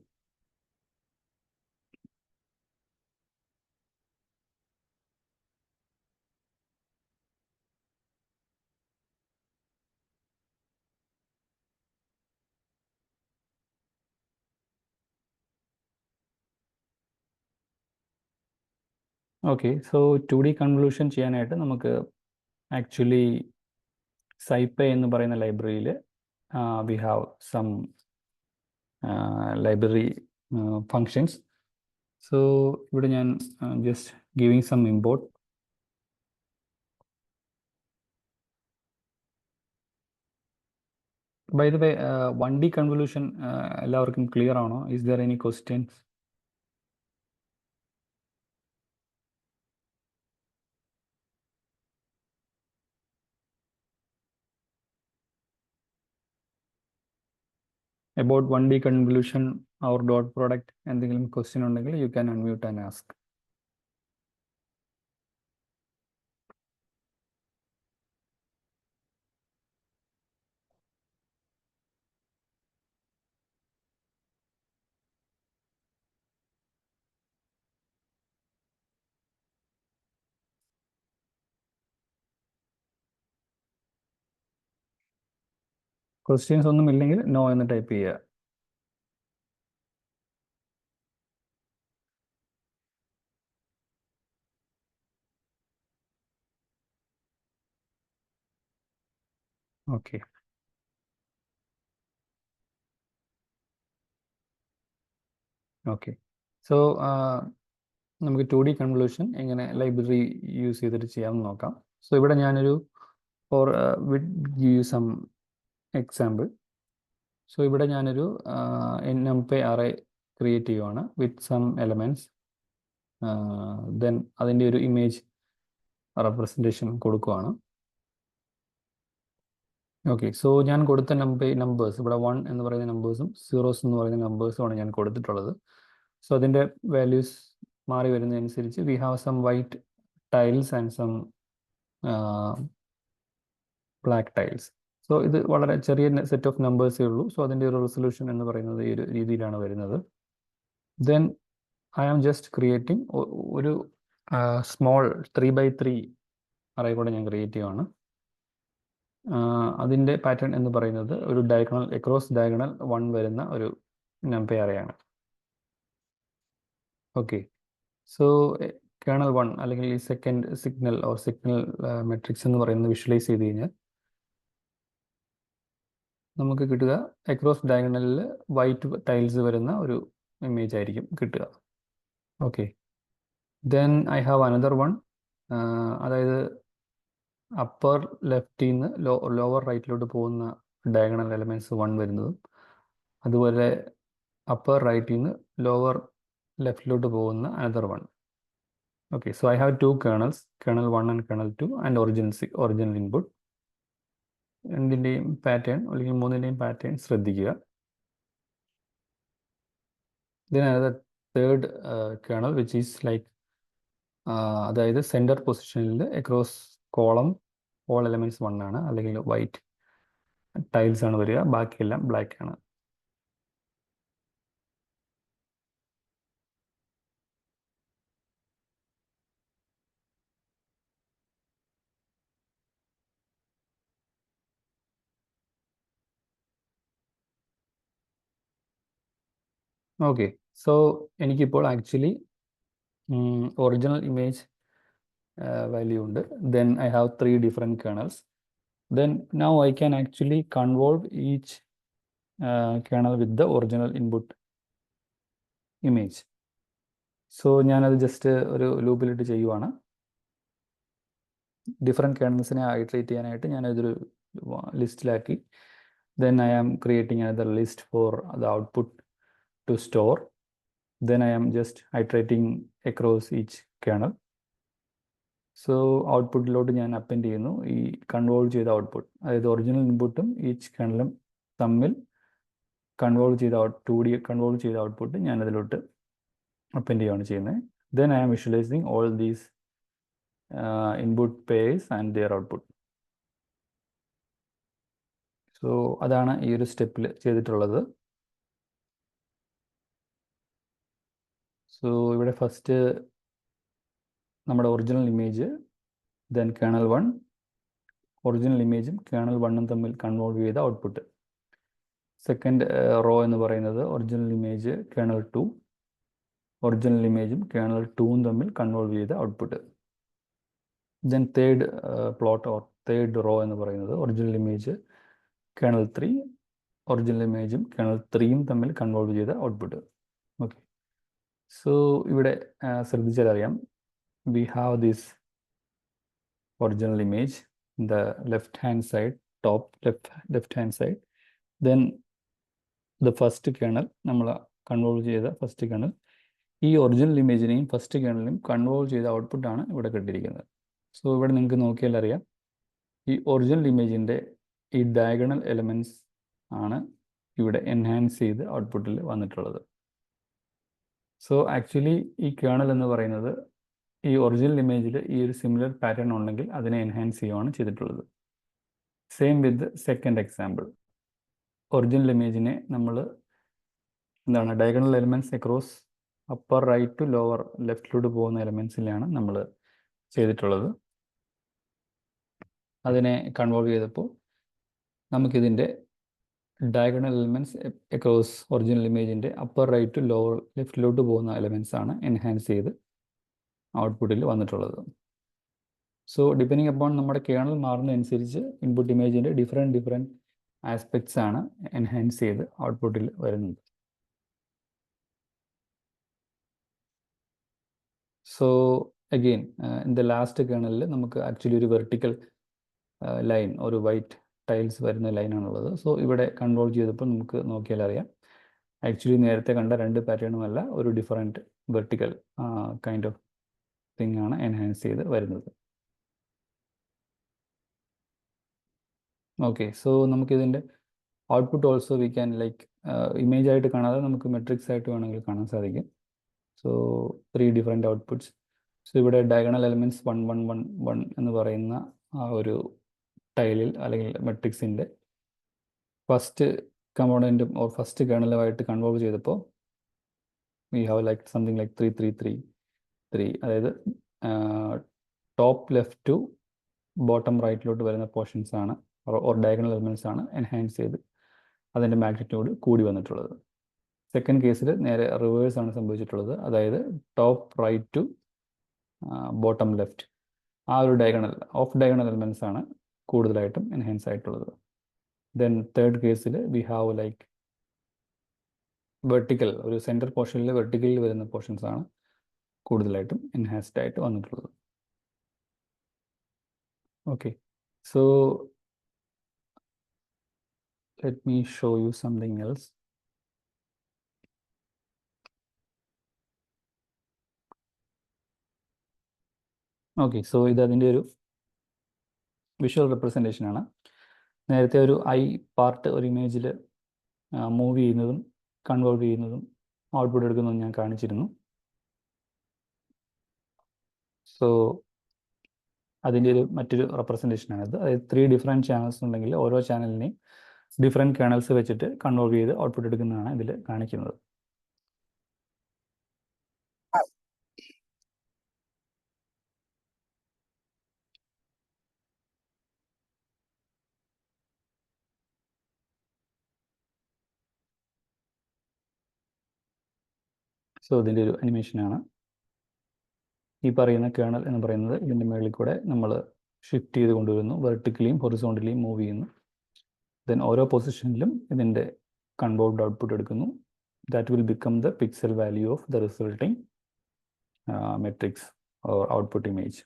Okay, so 2D convolution ചെയ്യാനായിട്ട് നമുക്ക് ആക്ച്വലി SciPy എന്ന് പറയുന്ന ലൈബ്രറിയിൽ we have some library functions. So ഇവിടെ ഞാൻ just giving some import. By the way, 1D convolution എല്ലാവർക്കും clear ആണോ? Is there any questions? about 1D convolution or dot product എന്തെങ്കിലും ക്വസ്റ്റ്യൻ ഉണ്ടെങ്കിൽ you can unmute and ask. Questions ഒന്നും ഇല്ലെങ്കിൽ no എന്ന് type ചെയ്യുക. Okay, okay. സോ നമുക്ക് 2D convolution എങ്ങനെ ലൈബ്രറി യൂസ് ചെയ്തിട്ട് ചെയ്യാമെന്ന് നോക്കാം. സോ ഇവിടെ ഞാനൊരു for give you some example. So ഇവിടെ ഞാനൊരു NumPy അറേ ക്രിയേറ്റ് ചെയ്യുവാണ് വിത്ത് സം എലമെൻറ്റ്സ്. ദെൻ അതിൻ്റെ ഒരു ഇമേജ് റെപ്രസെൻറ്റേഷൻ കൊടുക്കുവാണ്. ഓക്കെ, സോ ഞാൻ കൊടുത്ത നമ്പേഴ്സ് ഇവിടെ 1 എന്ന് പറയുന്ന നമ്പേഴ്സും 0s എന്ന് പറയുന്ന നമ്പേഴ്സുമാണ് ഞാൻ കൊടുത്തിട്ടുള്ളത്. സോ അതിൻ്റെ വാല്യൂസ് മാറി വരുന്നതനുസരിച്ച് we have some white tiles and some black tiles. So ഇത് വളരെ ചെറിയ സെറ്റ് ഓഫ് നമ്പേഴ്സേ ഉള്ളൂ. സോ അതിൻ്റെ ഒരു റെസൊല്യൂഷൻ എന്ന് പറയുന്നത് ഈ ഒരു രീതിയിലാണ് വരുന്നത്. Then I am just creating ഒരു സ്മോൾ 3x3 അറേ കൂടെ ഞാൻ ക്രിയേറ്റ് ചെയ്യുവാണ്. അതിൻ്റെ പാറ്റേൺ എന്ന് പറയുന്നത് ഒരു ഡയഗണൽ അക്രോസ് ഡയഗണൽ 1 വരുന്ന ഒരു NumPy അറേയാണ്. ഓക്കെ, സോ കേണൽ 1 അല്ലെങ്കിൽ ഈ second signal or signal matrix എന്ന് പറയുന്നത് വിഷ്വലൈസ് ചെയ്ത് കഴിഞ്ഞാൽ നമുക്ക് കിട്ടുക അക്രോസ് ഡയഗണലിൽ വൈറ്റ് ടൈൽസ് വരുന്ന ഒരു ഇമേജ് ആയിരിക്കും കിട്ടുക. Okay, then I have another one. അതായത് അപ്പർ ലെഫ്റ്റിൽ നിന്ന് ലോവർ റൈറ്റിലോട്ട് പോകുന്ന ഡയഗണൽ എലമെൻറ്റ്സ് 1 വരുന്നതും അതുപോലെ അപ്പർ റൈറ്റിൽ നിന്ന് ലോവർ ലെഫ്റ്റിലോട്ട് പോകുന്ന another one. Okay, so I have 2 Colonel's, colonel 1 and colonel 2 and original input. രണ്ടിൻ്റെയും പാറ്റേൺ അല്ലെങ്കിൽ മൂന്നിൻ്റെയും പാറ്റേൺ ശ്രദ്ധിക്കുക. then another third kernel which is like അതായത് സെൻറ്റർ പൊസിഷനിൽ അക്രോസ് കോളം ഓൾ എലമെൻറ്റ്സ് 1 ആണ്, അല്ലെങ്കിൽ വൈറ്റ് ടൈൽസ് ആണ് വരിക, ബാക്കിയെല്ലാം ബ്ലാക്ക് ആണ്. ഓക്കെ, സോ എനിക്കിപ്പോൾ ആക്ച്വലി ഒറിജിനൽ ഇമേജ് വാല്യൂ ഉണ്ട്. Then I have 3 different kernels. Then now I can actually convolve each kernel with the original input image. So ഞാനത് just ഒരു ലൂപ്പിലിട്ട് ചെയ്യുവാണ്. ഡിഫറെൻറ്റ് കേണൽസിനെ ഐട്രേറ്റ് ചെയ്യാനായിട്ട് ഞാനതൊരു ലിസ്റ്റിലാക്കി. Then I am creating another list for the output to store. Then I am just iterating across each kernel. So ഔട്ട്പുട്ടിലോട്ട് ഞാൻ അപ്പെൻഡ് ചെയ്യുന്നു ഈ കൺവോൾവ് ചെയ്ത ഔട്ട്പുട്ട്, അതായത് ഒറിജിനൽ ഇൻപുട്ടും ഈച്ച് കണലും തമ്മിൽ കൺവോൾവ് ചെയ്ത 2D കൺവോൾവ് ചെയ്ത ഔട്ട്പുട്ട് ഞാൻ അതിലോട്ട് അപ്പെൻഡ് ചെയ്യുകയാണ് ചെയ്യുന്നത്. Then I am visualising all these input pairs and their output. So അതാണ് ഈ ഒരു സ്റ്റെപ്പിൽ ചെയ്തിട്ടുള്ളത്. സോ ഇവിടെ ഫസ്റ്റ് നമ്മുടെ original image, then kernel 1, original ഇമേജും കേണൽ 1ഉം തമ്മിൽ കൺവോൾവ് ചെയ്ത ഔട്ട്പുട്ട്. സെക്കൻഡ് റോ എന്ന് പറയുന്നത് ഒറിജിനൽ ഇമേജ് കേണൽ 2, ഒറിജിനൽ ഇമേജും കേണൽ 2ഉം തമ്മിൽ കൺവോൾവ് ചെയ്ത output. Then third plot or third row എന്ന് പറയുന്നത് ഒറിജിനൽ ഇമേജ് കേണൽ 3, ഒറിജിനൽ ഇമേജും കേണൽ 3ഉം തമ്മിൽ കൺവോൾവ് ചെയ്ത ഔട്ട്പുട്ട്. ഓക്കെ, സോ ഇവിടെ ശ്രദ്ധിച്ചാൽ അറിയാം, we have this original image in the left hand side, top left hand side. Then the first kernel, നമ്മൾ convolve ചെയ്ത ഫസ്റ്റ് കേണൽ, ഈ ഒറിജിനൽ ഇമേജിനെയും ഫസ്റ്റ് കേണലിനെയും കൺവോൾവ് ചെയ്ത ഔട്ട്പുട്ടാണ് ഇവിടെ കിട്ടിയിരിക്കുന്നത്. സോ ഇവിടെ നിങ്ങൾക്ക് നോക്കിയാൽ അറിയാം, ഈ ഒറിജിനൽ ഇമേജിൻ്റെ ഈ ഡയഗണൽ എലമെൻറ്റ്സ് ആണ് ഇവിടെ എൻഹാൻസ് ചെയ്ത് ഔട്ട്പുട്ടിൽ വന്നിട്ടുള്ളത്. സോ ആക്ച്വലി ഈ കേണൽ എന്ന് പറയുന്നത് ഈ ഒറിജിനൽ ഇമേജിൽ ഈ ഒരു സിമിലർ പാറ്റേൺ ഉണ്ടെങ്കിൽ അതിനെ എൻഹാൻസ് ചെയ്യുകയാണ് ചെയ്തിട്ടുള്ളത്. Same with second example, original ഇമേജിനെ നമ്മൾ എന്താണ് diagonal elements across upper right to lower ലെഫ്റ്റിലോട്ട് പോകുന്ന എലിമെൻറ്റ്സിലാണ് നമ്മൾ ചെയ്തിട്ടുള്ളത്. അതിനെ കൺവോൾവ് ചെയ്തപ്പോൾ നമുക്കിതിൻ്റെ ഡയഗണൽ എലിമെൻറ്റ്സ് അക്രോസ് ഒറിജിനൽ ഇമേജിൻ്റെ അപ്പർ റൈറ്റ് ടു ലോവർ ലെഫ്റ്റിലോട്ട് പോകുന്ന എലിമെൻറ്റ്സ് ആണ് എൻഹാൻസ് ചെയ്ത് ഔട്ട്പുട്ടിൽ വന്നിട്ടുള്ളത്. സോ ഡിപ്പെൻഡിങ് അപ്പോൺ നമ്മുടെ കേണൽ മാറുന്നതനുസരിച്ച് ഇൻപുട്ട് ഇമേജിൻ്റെ ഡിഫറെൻറ്റ് ആസ്പെക്ട്സ് ആണ് എൻഹാൻസ് ചെയ്ത് ഔട്ട്പുട്ടിൽ വരുന്നത്. So again in the last കേണലിൽ നമുക്ക് ആക്ച്വലി ഒരു വെർട്ടിക്കൽ ലൈൻ, ഒരു വൈറ്റ് ടൈൽസ് വരുന്ന ലൈനാണുള്ളത്. സോ ഇവിടെ കൺട്രോൾ ചെയ്തപ്പോൾ നമുക്ക് നോക്കിയാൽ അറിയാം, ആക്ച്വലി നേരത്തെ കണ്ട രണ്ട് പാറ്റേണുമല്ല, ഒരു different vertical kind of thing ആണ് എൻഹാൻസ് ചെയ്ത് വരുന്നത്. ഓക്കെ, സോ നമുക്കിതിൻ്റെ output also we can like image ആയിട്ട് കാണാതെ നമുക്ക് മെട്രിക്സ് ആയിട്ട് വേണമെങ്കിൽ കാണാൻ സാധിക്കും. So 3 different outputs. സോ ഇവിടെ ഡയഗണൽ എലിമെൻറ്റ്സ് 1 1 1 1 എന്ന് പറയുന്ന ആ ഒരു ടൈലിൽ അല്ലെങ്കിൽ മെട്രിക്സിൻ്റെ ഫസ്റ്റ് കമ്പോണൻറ്റും ഓർ ഫസ്റ്റ് കേണലുമായിട്ട് കൺവോൾവ് ചെയ്തപ്പോൾ V have like something like 3 3 3 3, അതായത് ടോപ്പ് ലെഫ്റ്റ് ടു ബോട്ടം റൈറ്റിലോട്ട് വരുന്ന പോർഷൻസ് ആണ് ഓർ ഡയഗണൽ എലിമെൻറ്റ്സ് ആണ് എൻഹാൻസ് ചെയ്ത് അതിൻ്റെ മാഗ്നിറ്റ്യൂഡ് കൂടി വന്നിട്ടുള്ളത്. സെക്കൻഡ് കേസിൽ നേരെ റിവേഴ്സ് ആണ് സംഭവിച്ചിട്ടുള്ളത്, അതായത് top right to bottom left ആ ഒരു ഓഫ് ഡയഗണൽ എലിമെൻറ്റ്സ് ആണ് കൂടുതലായിട്ടും എൻഹാൻസ് ആയിട്ടുള്ളത്. ദെൻ തേർഡ് കേസിൽ വി ഹാവ് ലൈക്ക് വെർട്ടിക്കൽ, ഒരു സെൻറ്റർ പോർഷനിൽ വെർട്ടിക്കലിൽ വരുന്ന പോർഷൻസ് ആണ് കൂടുതലായിട്ടും എൻഹാൻസ്ഡ് ആയിട്ട് വന്നിട്ടുള്ളത്. Okay, so let me show you something else. Okay, so ഇത് അതിൻ്റെ ഒരു വിഷ്വൽ റെപ്രസെൻറ്റേഷൻ ആണ്. നേരത്തെ ഒരു ഐ പാർട്ട് ഒരു ഇമേജിൽ മൂവ് ചെയ്യുന്നതും കൺവേർട്ട് ചെയ്യുന്നതും ഔട്ട്പുട്ട് എടുക്കുന്നതും ഞാൻ കാണിച്ചിരുന്നു. സോ അതിൻ്റെ ഒരു മറ്റൊരു റെപ്രസെൻറ്റേഷനാണിത്. അതായത് 3 ഡിഫറെൻറ്റ് ചാനൽസ് ഉണ്ടെങ്കിൽ ഓരോ ചാനലിനെയും ഡിഫറെൻറ്റ് കേണൽസ് വെച്ചിട്ട് കൺവേർട്ട് ചെയ്ത് ഔട്ട്പുട്ട് എടുക്കുന്നതാണ് ഇതിൽ കാണിക്കുന്നത്. സോ ഇതിൻ്റെ ഒരു അനിമേഷനാണ്. ഈ പറയുന്ന കേണൽ എന്ന് പറയുന്നത് ഇതിൻ്റെ മുകളിൽ കൂടെ നമ്മൾ ഷിഫ്റ്റ് ചെയ്ത് കൊണ്ടുവരുന്നു, വെർട്ടിക്കലിയും ഹൊറിസോണ്ടലിയും മൂവ് ചെയ്യുന്നു. ദെൻ ഓരോ പൊസിഷനിലും ഇതിൻ്റെ കൺവേർട്ട് ഔട്ട്പുട്ട് എടുക്കുന്നു. That will become the pixel value of the resulting matrix or output image.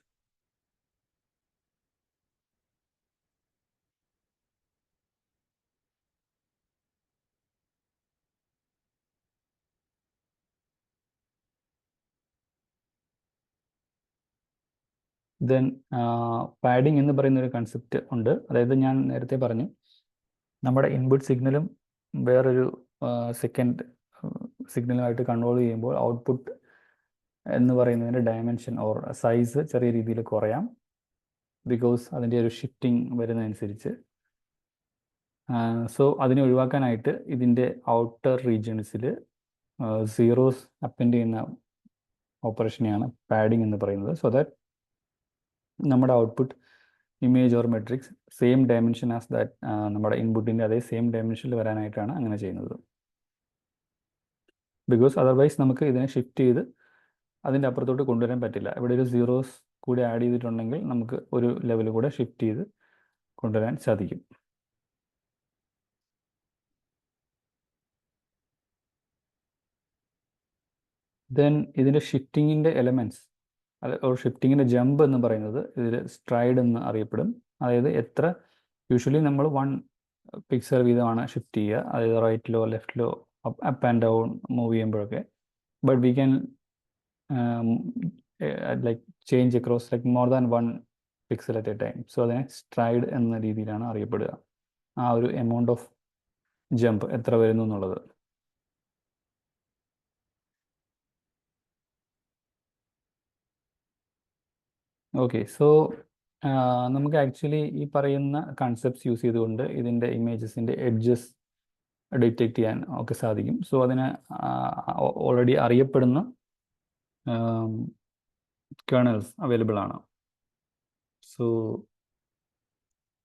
Then padding എന്ന് പറയുന്ന ഒരു കൺസെപ്റ്റ് ഉണ്ട്. അതായത് ഞാൻ നേരത്തെ പറഞ്ഞു, നമ്മുടെ ഇൻപുട്ട് സിഗ്നലും വേറൊരു സെക്കൻഡ് സിഗ്നലുമായിട്ട് കൺട്രോൾ ചെയ്യുമ്പോൾ ഔട്ട്പുട്ട് എന്ന് പറയുന്നതിൻ്റെ ഡയമെൻഷൻ ഓർ സൈസ് ചെറിയ രീതിയിൽ കുറയാം, ബിക്കോസ് അതിൻ്റെ ഒരു ഷിഫ്റ്റിംഗ് വരുന്നതനുസരിച്ച്. സോ അതിനെ ഒഴിവാക്കാനായിട്ട് ഇതിൻ്റെ ഔട്ടർ റീജിയൻസിൽ സീറോസ് അപ്പൻഡ് ചെയ്യുന്ന ഓപ്പറേഷനെയാണ് പാഡിങ് എന്ന് പറയുന്നത്. സോ ദാറ്റ് നമ്മുടെ output image or matrix same dimension as that, നമ്മുടെ ഇൻപുട്ടിൻ്റെ അതേ സെയിം ഡയമെൻഷനിൽ വരാനായിട്ടാണ് അങ്ങനെ ചെയ്യുന്നത്. ബിക്കോസ് അതർവൈസ് നമുക്ക് ഇതിനെ ഷിഫ്റ്റ് ചെയ്ത് അതിൻ്റെ അപ്പുറത്തോട്ട് കൊണ്ടുവരാൻ പറ്റില്ല. ഇവിടെ ഒരു സീറോസ് കൂടി ആഡ് ചെയ്തിട്ടുണ്ടെങ്കിൽ നമുക്ക് ഒരു ലെവൽ കൂടെ ഷിഫ്റ്റ് ചെയ്ത് കൊണ്ടുവരാൻ സാധിക്കും. ദെൻ ഇതിൻ്റെ ഷിഫ്റ്റിങ്ങിൻ്റെ എലമെൻറ്റ്സ് ഒരു ഷിഫ്റ്റിങ്ങിൻ്റെ ജമ്പ് എന്ന് പറയുന്നത് ഇതിൽ സ്ട്രൈഡ് എന്ന് അറിയപ്പെടും. അതായത് എത്ര യൂഷ്വലി നമ്മൾ 1 പിക്സൽ വീതമാണ് ഷിഫ്റ്റ് ചെയ്യുക, അതായത് റൈറ്റിലോ ലെഫ്റ്റിലോ അപ്പ് ആൻഡ് ഡൗൺ മൂവ് ചെയ്യുമ്പോഴൊക്കെ. But we can like change across like more than 1 pixel at a time. So അതിനെ സ്ട്രൈഡ് എന്ന രീതിയിലാണ് അറിയപ്പെടുക, ആ ഒരു എമൗണ്ട് ഓഫ് ജമ്പ് എത്ര വരുന്നു എന്നുള്ളത്. ഓക്കെ, സോ നമുക്ക് ആക്ച്വലി ഈ പറയുന്ന കൺസെപ്റ്റ്സ് യൂസ് ചെയ്തുകൊണ്ട് ഇതിൻ്റെ ഇമേജസിൻ്റെ എഡ്ജസ് ഡിറ്റക്റ്റ് ചെയ്യാൻ ഒക്കെ സാധിക്കും. സോ അതിന് ഓൾറെഡി അറിയപ്പെടുന്ന കേർണൽസ് അവൈലബിൾ ആണ്. സോ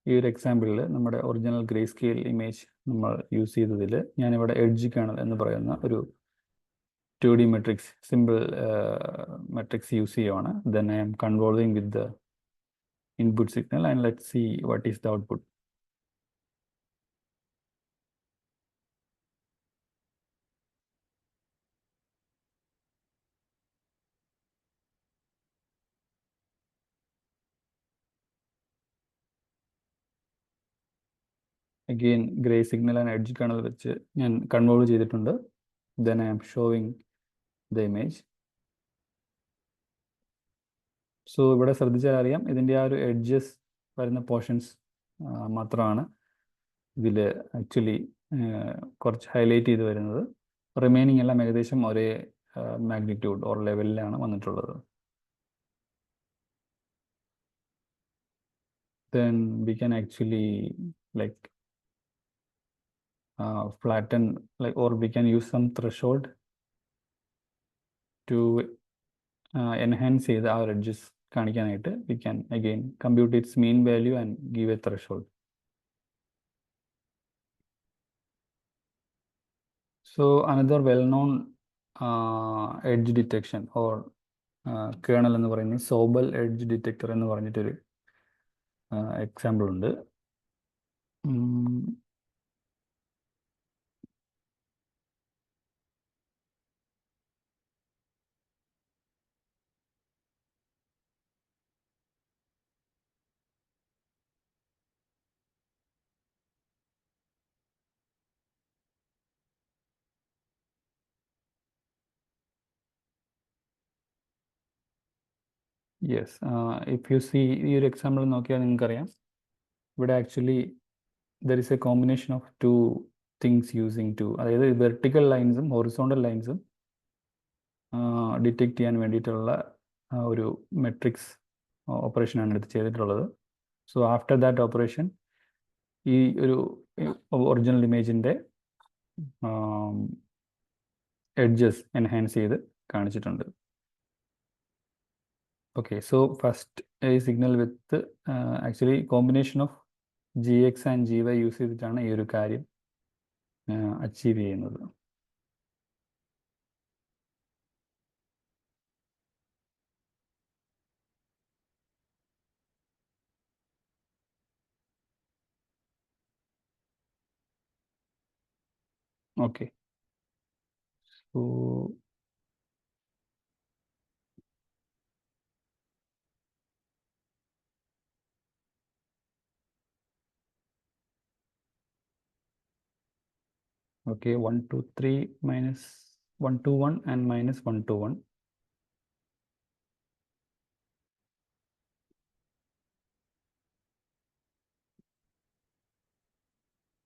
ഈ ഒരു എക്സാമ്പിളിൽ നമ്മുടെ ഒറിജിനൽ ഗ്രേ സ്കെയിൽ ഇമേജ് നമ്മൾ യൂസ് ചെയ്തതിൽ ഞാനിവിടെ എഡ്ജ് കേർണൽ എന്ന് പറയുന്ന ഒരു 2D matrix, simple matrix use ചെയ്യുവാണ്. Then I am convolving with the input signal and let's see what is the output. Again gray signal and edge kernel വെച്ച് ഞാൻ convolve ചെയ്തിട്ടുണ്ട്. Then I am showing the image. So ഇവിടെ ശ്രദ്ധിച്ചാൽ അറിയാം, ഇതിൻ്റെ ആ ഒരു എഡ്ജസ് വരുന്ന പോർഷൻസ് മാത്രമാണ് ഇതിൽ ആക്ച്വലി കുറച്ച് ഹൈലൈറ്റ് ചെയ്ത് വരുന്നത്. റിമൈനിങ് എല്ലാം ഏകദേശം ഒരേ മാഗ്നിറ്റ്യൂഡ് ഓർ ലെവലിലാണ് വന്നിട്ടുള്ളത്. Then we can actually like flatten, like, or we can use some threshold to enhance our edges കാണിക്കാനായിട്ട്. We can again compute its mean value and give a threshold. So another well-known edge detection or kernel എന്ന് പറയുന്നത് Sopal edge detector എന്ന് പറഞ്ഞിട്ടൊരു example ഉണ്ട്. Yes, if you C ഈ ഒരു example നോക്കിയാൽ നിങ്ങൾക്കറിയാം, ഇവിടെ actually there is A combination of 2 things using 2, അതായത് വെർട്ടിക്കൽ ലൈൻസും ഹൊറിസോണ്ടൽ ലൈൻസും ഡിറ്റക്റ്റ് ചെയ്യാൻ വേണ്ടിയിട്ടുള്ള ഒരു മെട്രിക്സ് ഓപ്പറേഷനാണ് എടുത്ത് ചെയ്തിട്ടുള്ളത്. സോ ആഫ്റ്റർ ദാറ്റ് ഓപ്പറേഷൻ ഈ ഒരു ഒറിജിനൽ ഇമേജിൻ്റെ എഡ്ജസ് എൻഹാൻസ് ചെയ്ത് കാണിച്ചിട്ടുണ്ട്. Okay, so first a signal with actually combination of gx and gy use ചെയ്തിട്ടാണ് ഈ ഒരു കാര്യം അച്ചീവ് ചെയ്യുന്നത്. Okay, so okay, 1 2 3 minus 1 2 1 and minus 1 2 1.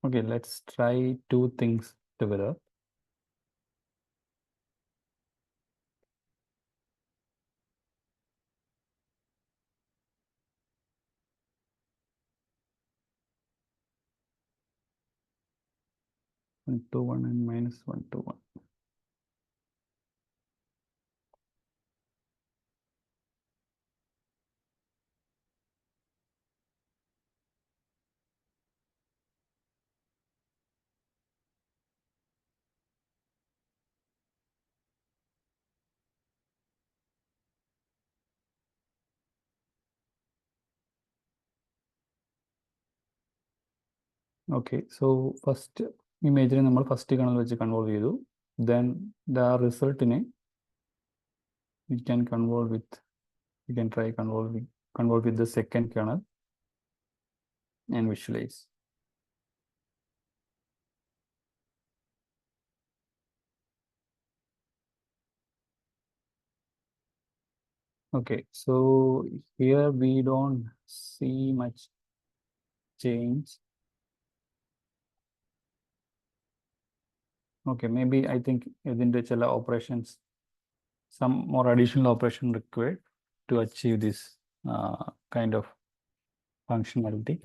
Okay, let's try two things together. One to one and minus 1 to 1. Okay, so first image നമ്മൾ first കണൽ വെച്ച് convolve ചെയ്തു. Then the result we can convolve with, we can try convolve with the second kernel and visualize. Okay, so here we don't see much change. Okay, maybe I think ഇതിൻ്റെ ചില operations, some more additional operation required to achieve this kind of functionality.